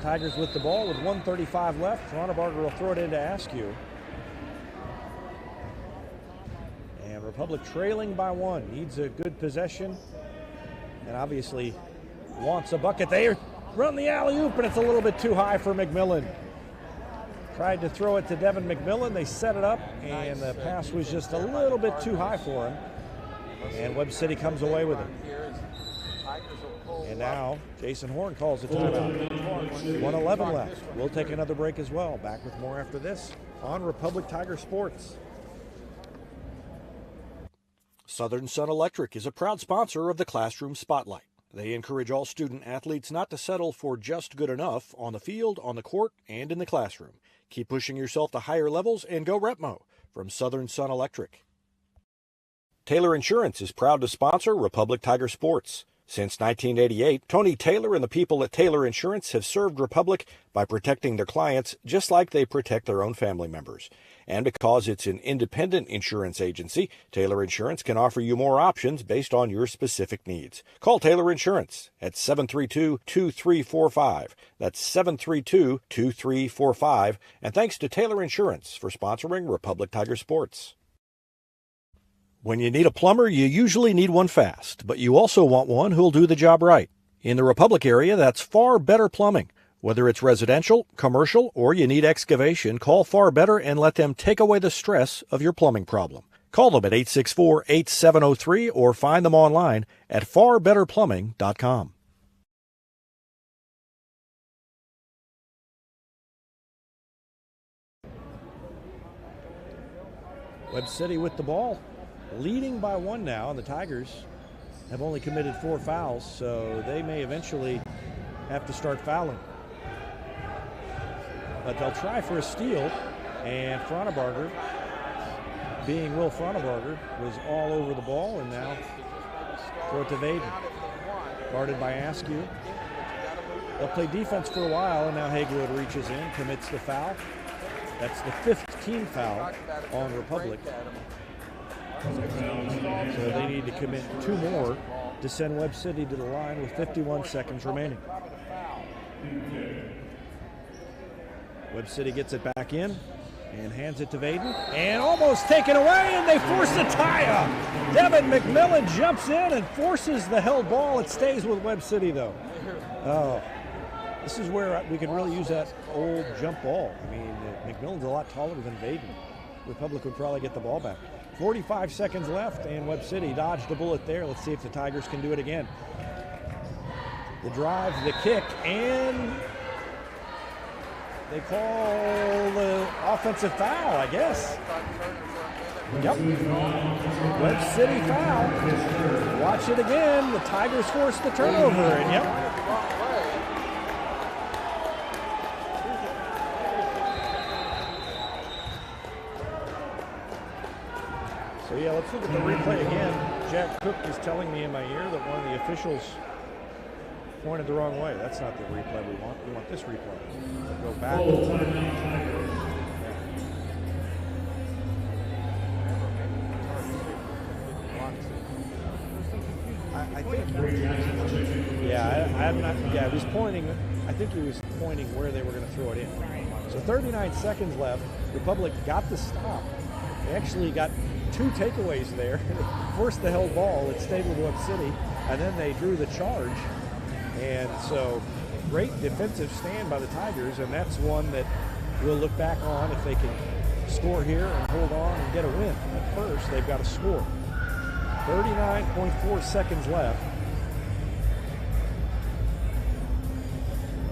Tigers with the ball with 1:35 left. Fronebarger will throw it into Askew. And Republic trailing by one. Needs a good possession. And obviously wants a bucket. They run the alley-oop, and it's a little bit too high for McMillan. Tried to throw it to Devin McMillan. They set it up, and the pass was just a little bit too high for him. And Webb City comes away with it. And now Jason Horn calls a timeout. 1:11 left. We'll take another break as well. Back with more after this on Republic Tiger Sports. Southern Sun Electric is a proud sponsor of the Classroom Spotlight. They encourage all student athletes not to settle for just good enough on the field, on the court, and in the classroom. Keep pushing yourself to higher levels and go Repmo from Southern Sun Electric. Taylor Insurance is proud to sponsor Republic Tiger Sports. Since 1988, Tony Taylor and the people at Taylor Insurance have served Republic by protecting their clients just like they protect their own family members. And because it's an independent insurance agency, Taylor Insurance can offer you more options based on your specific needs. Call Taylor Insurance at 732-2345. That's 732-2345. And thanks to Taylor Insurance for sponsoring Republic Tiger Sports. When you need a plumber, you usually need one fast, but you also want one who'll do the job right. In the Republic area, that's Far Better Plumbing. Whether it's residential, commercial, or you need excavation, call Far Better and let them take away the stress of your plumbing problem. Call them at 864-8703 or find them online at farbetterplumbing.com. Webb City with the ball, leading by one now, and the Tigers have only committed 4 fouls, so they may eventually have to start fouling. But they'll try for a steal, and Fronebarger being Will Frontenberger, was all over the ball, and now throw it to Vaden. Guarded by Askew. They'll play defense for a while, and now Haywood reaches in, commits the foul. That's the 5th team foul on Republic. So they need to commit 2 more to send Webb City to the line with 51 seconds remaining. Webb City gets it back in and hands it to Vaden, and almost taken away, and they force a tie-up. Devin McMillan jumps in and forces the held ball. It stays with Webb City, though. Oh, this is where we could really use that old jump ball. I mean, McMillan's a lot taller than Vaden. Republic would probably get the ball back. 45 seconds left, and Webb City dodged a bullet there. Let's see if the Tigers can do it again. The drive, the kick, and they call the offensive foul, I guess. Yep. Webb City foul. Watch it again. The Tigers force the turnover, and yep. So yeah, let's look at the replay again. Jack Cook is telling me in my ear that one of the officials pointed the wrong way. That's not the replay we want. We want this replay. Go back. I think. I'm not. Yeah, he was pointing. I think he was pointing where they were going to throw it in. So 39 seconds left. Republic got the stop. They actually got 2 takeaways there. Forced the held ball. It stayed with Webb City, and then they drew the charge. And so, great defensive stand by the Tigers, and that's one that we'll look back on if they can score here and hold on and get a win. But first, they've got to score. 39.4 seconds left.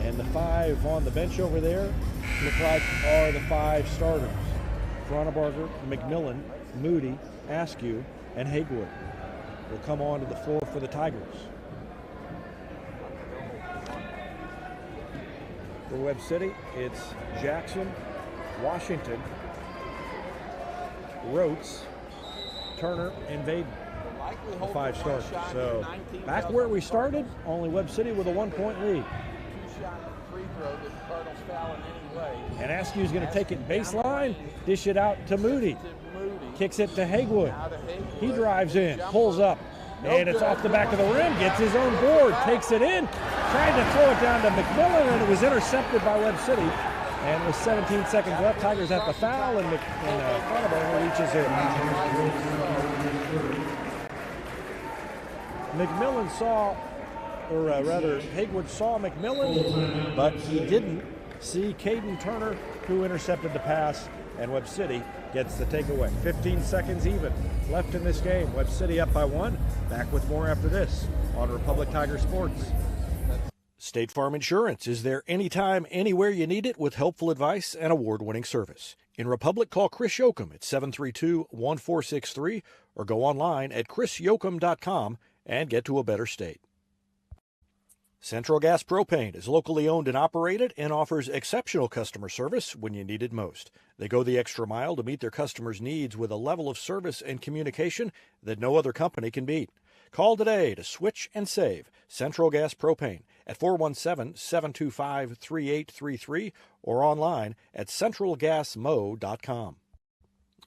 And the 5 on the bench over there look like are the 5 starters. Frontenberger, McMillan, Moody, Askew, and Haywood will come onto the floor for the Tigers. For Webb City, it's Jackson, Washington, Rhodes, Turner, and Vaden, the 5 starters. So back where we started, only Webb City with a 1-point lead. And Askew's going to take it baseline, dish it out to Moody. Kicks it to Haywood. He drives in, pulls up, and it's off the back of the rim, gets his own board, takes it in, tried to throw it down to McMillan, and it was intercepted by Webb City. And with 17 seconds left, Tigers at the foul, and Frontenberger reaches in. McMillan saw, or rather, Haywood saw McMillan, but he didn't see Caden Turner, who intercepted the pass, and Webb City gets the takeaway. 15 seconds even left in this game. Webb City up by 1. Back with more after this on Republic Tiger Sports. State Farm Insurance is there anytime, anywhere you need it with helpful advice and award-winning service. In Republic, call Chris Yoakum at 732-1463 or go online at chrisyoakum.com and get to a better state. Central Gas Propane is locally owned and operated and offers exceptional customer service when you need it most. They go the extra mile to meet their customers' needs with a level of service and communication that no other company can beat. Call today to switch and save Central Gas Propane at 417-725-3833 or online at centralgasmo.com.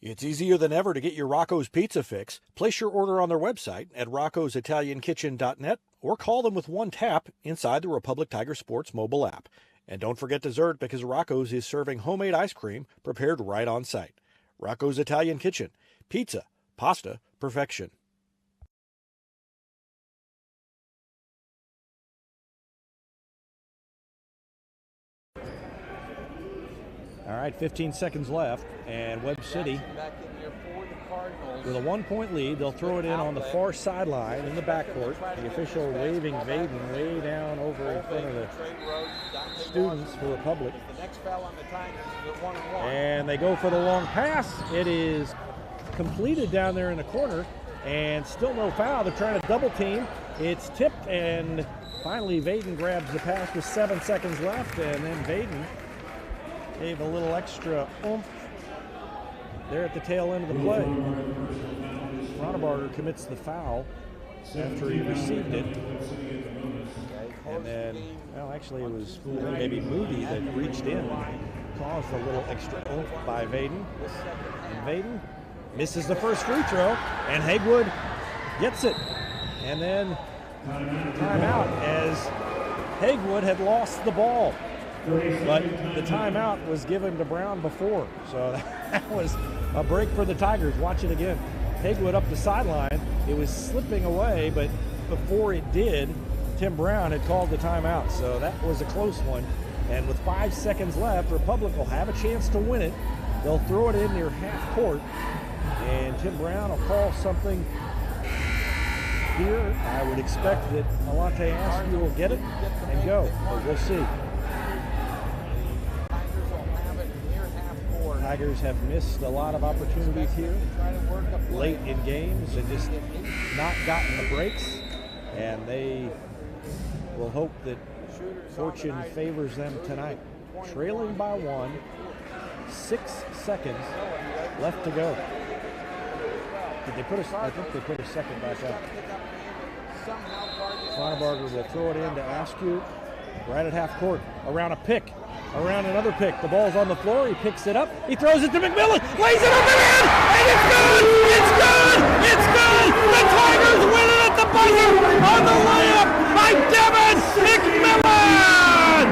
It's easier than ever to get your Rocco's Pizza fix. Place your order on their website at roccositaliankitchen.net or call them with one tap inside the Republic Tiger Sports mobile app. And don't forget dessert, because Rocco's is serving homemade ice cream prepared right on site. Rocco's Italian Kitchen. Pizza, pasta, perfection. All right, 15 seconds left, and Webb City with a 1-point lead. They'll throw it in on the far sideline in the backcourt. The official waving Vaden way down over in front of the students for Republic. And they go for the long pass. It is completed down there in the corner, and still no foul. They're trying to double team. It's tipped, and finally Vaden grabs the pass with 7 seconds left, and then Vaden gave a little extra oomph there at the tail end of the play. Fronnebarger commits the foul after he received it. And then, well, actually it was maybe Moody that reached in and caused a little extra oomph by Vaden. And Vaden misses the first free throw, and Haywood gets it. And then timeout as Haywood had lost the ball. But the timeout was given to Brown before. So that was a break for the Tigers. Watch it again. Haywood up the sideline. It was slipping away, but before it did, Tim Brown had called the timeout. So that was a close one. And with 5 seconds left, Republic will have a chance to win it. They'll throw it in near half court. And Tim Brown will call something here. I would expect that Alante Askew will get it and go, but we'll see. Tigers have missed a lot of opportunities here late in games and just not gotten the breaks, and they will hope that fortune favors them tonight. Trailing by 1, 6 seconds left to go. Did they put I think they put a second back up. Fronnebarger will throw it in to Askew right at half court, around a pick, around another pick. The ball's on the floor. He picks it up. He throws it to McMillan. Lays it up and in, and it's good! It's good! It's good! The Tigers win it at the buzzer on the layup by Devin McMillan!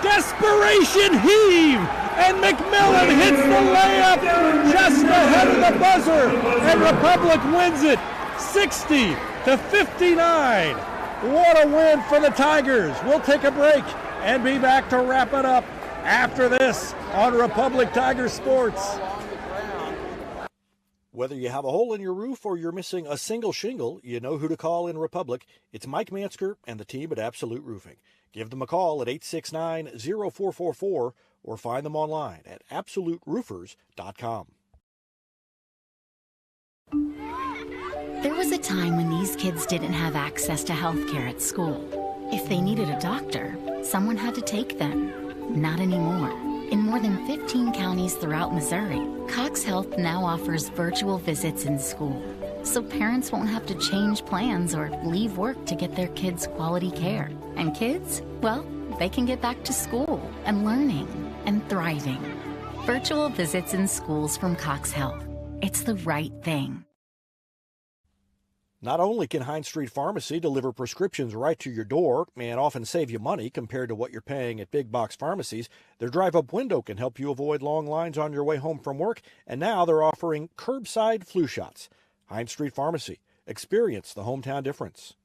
Desperation heave, and McMillan hits the layup just ahead of the buzzer, and Republic wins it 60-59. What a win for the Tigers. We'll take a break and be back to wrap it up after this on Republic Tiger Sports. Whether you have a hole in your roof or you're missing a single shingle, you know who to call in Republic. It's Mike Mansker and the team at Absolute Roofing. Give them a call at 869-0444 or find them online at absoluteroofers.com. There was a time when these kids didn't have access to health care at school. If they needed a doctor, someone had to take them. Not anymore. In more than 15 counties throughout Missouri, Cox Health now offers virtual visits in school, so parents won't have to change plans or leave work to get their kids quality care. And kids, well, they can get back to school and learning and thriving. Virtual visits in schools from Cox Health. It's the right thing. Not only can Hines Street Pharmacy deliver prescriptions right to your door and often save you money compared to what you're paying at big box pharmacies, their drive-up window can help you avoid long lines on your way home from work, and now they're offering curbside flu shots. Hines Street Pharmacy. Experience the hometown difference.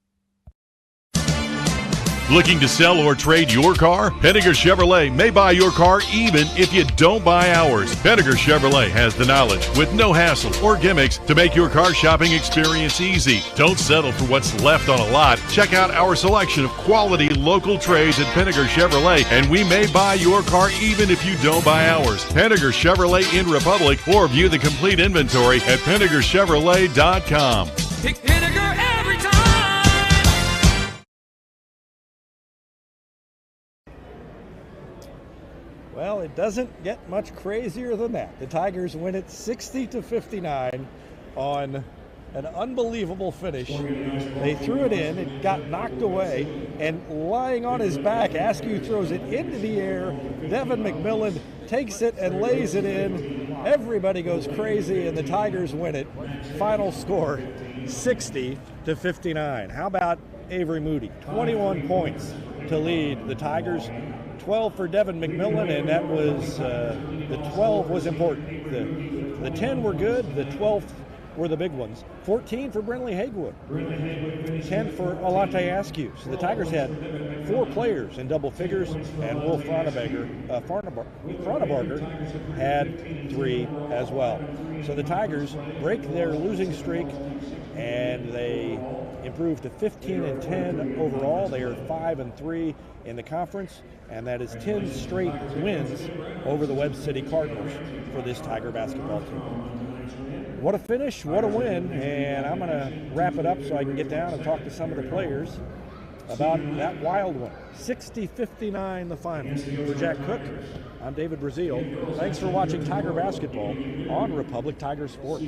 Looking to sell or trade your car? Henniger Chevrolet may buy your car even if you don't buy ours. Henniger Chevrolet has the knowledge with no hassle or gimmicks to make your car shopping experience easy. Don't settle for what's left on a lot. Check out our selection of quality local trades at Henniger Chevrolet, and we may buy your car even if you don't buy ours. Henniger Chevrolet in Republic, or view the complete inventory at PennigerChevrolet.com. Pick Henniger every time. Well, it doesn't get much crazier than that. The Tigers win it 60-59 on an unbelievable finish. They threw it in, it got knocked away, and lying on his back, Askew throws it into the air. Devin McMillan takes it and lays it in. Everybody goes crazy, and the Tigers win it. Final score, 60-59. How about Avery Moody? 21 points to lead the Tigers. 12 for Devin McMillan, and that was, the 12 was important. The 10 were good, the 12 were the big ones. 14 for Brinley Haywood, 10 for Alante Askew. So the Tigers had 4 players in double figures, and Wolf Fronnebarger had 3 as well. So the Tigers break their losing streak, and they improved to 15-10 overall. They are 5-3 in the conference, and that is 10 straight wins over the Webb City Cardinals for this Tiger basketball team. What a finish, what a win, and I'm going to wrap it up so I can get down and talk to some of the players. about that wild one. 60-59 the finals. For Jack Cook, I'm David Brazil. Thanks for watching Tiger Basketball on Republic Tiger Sports.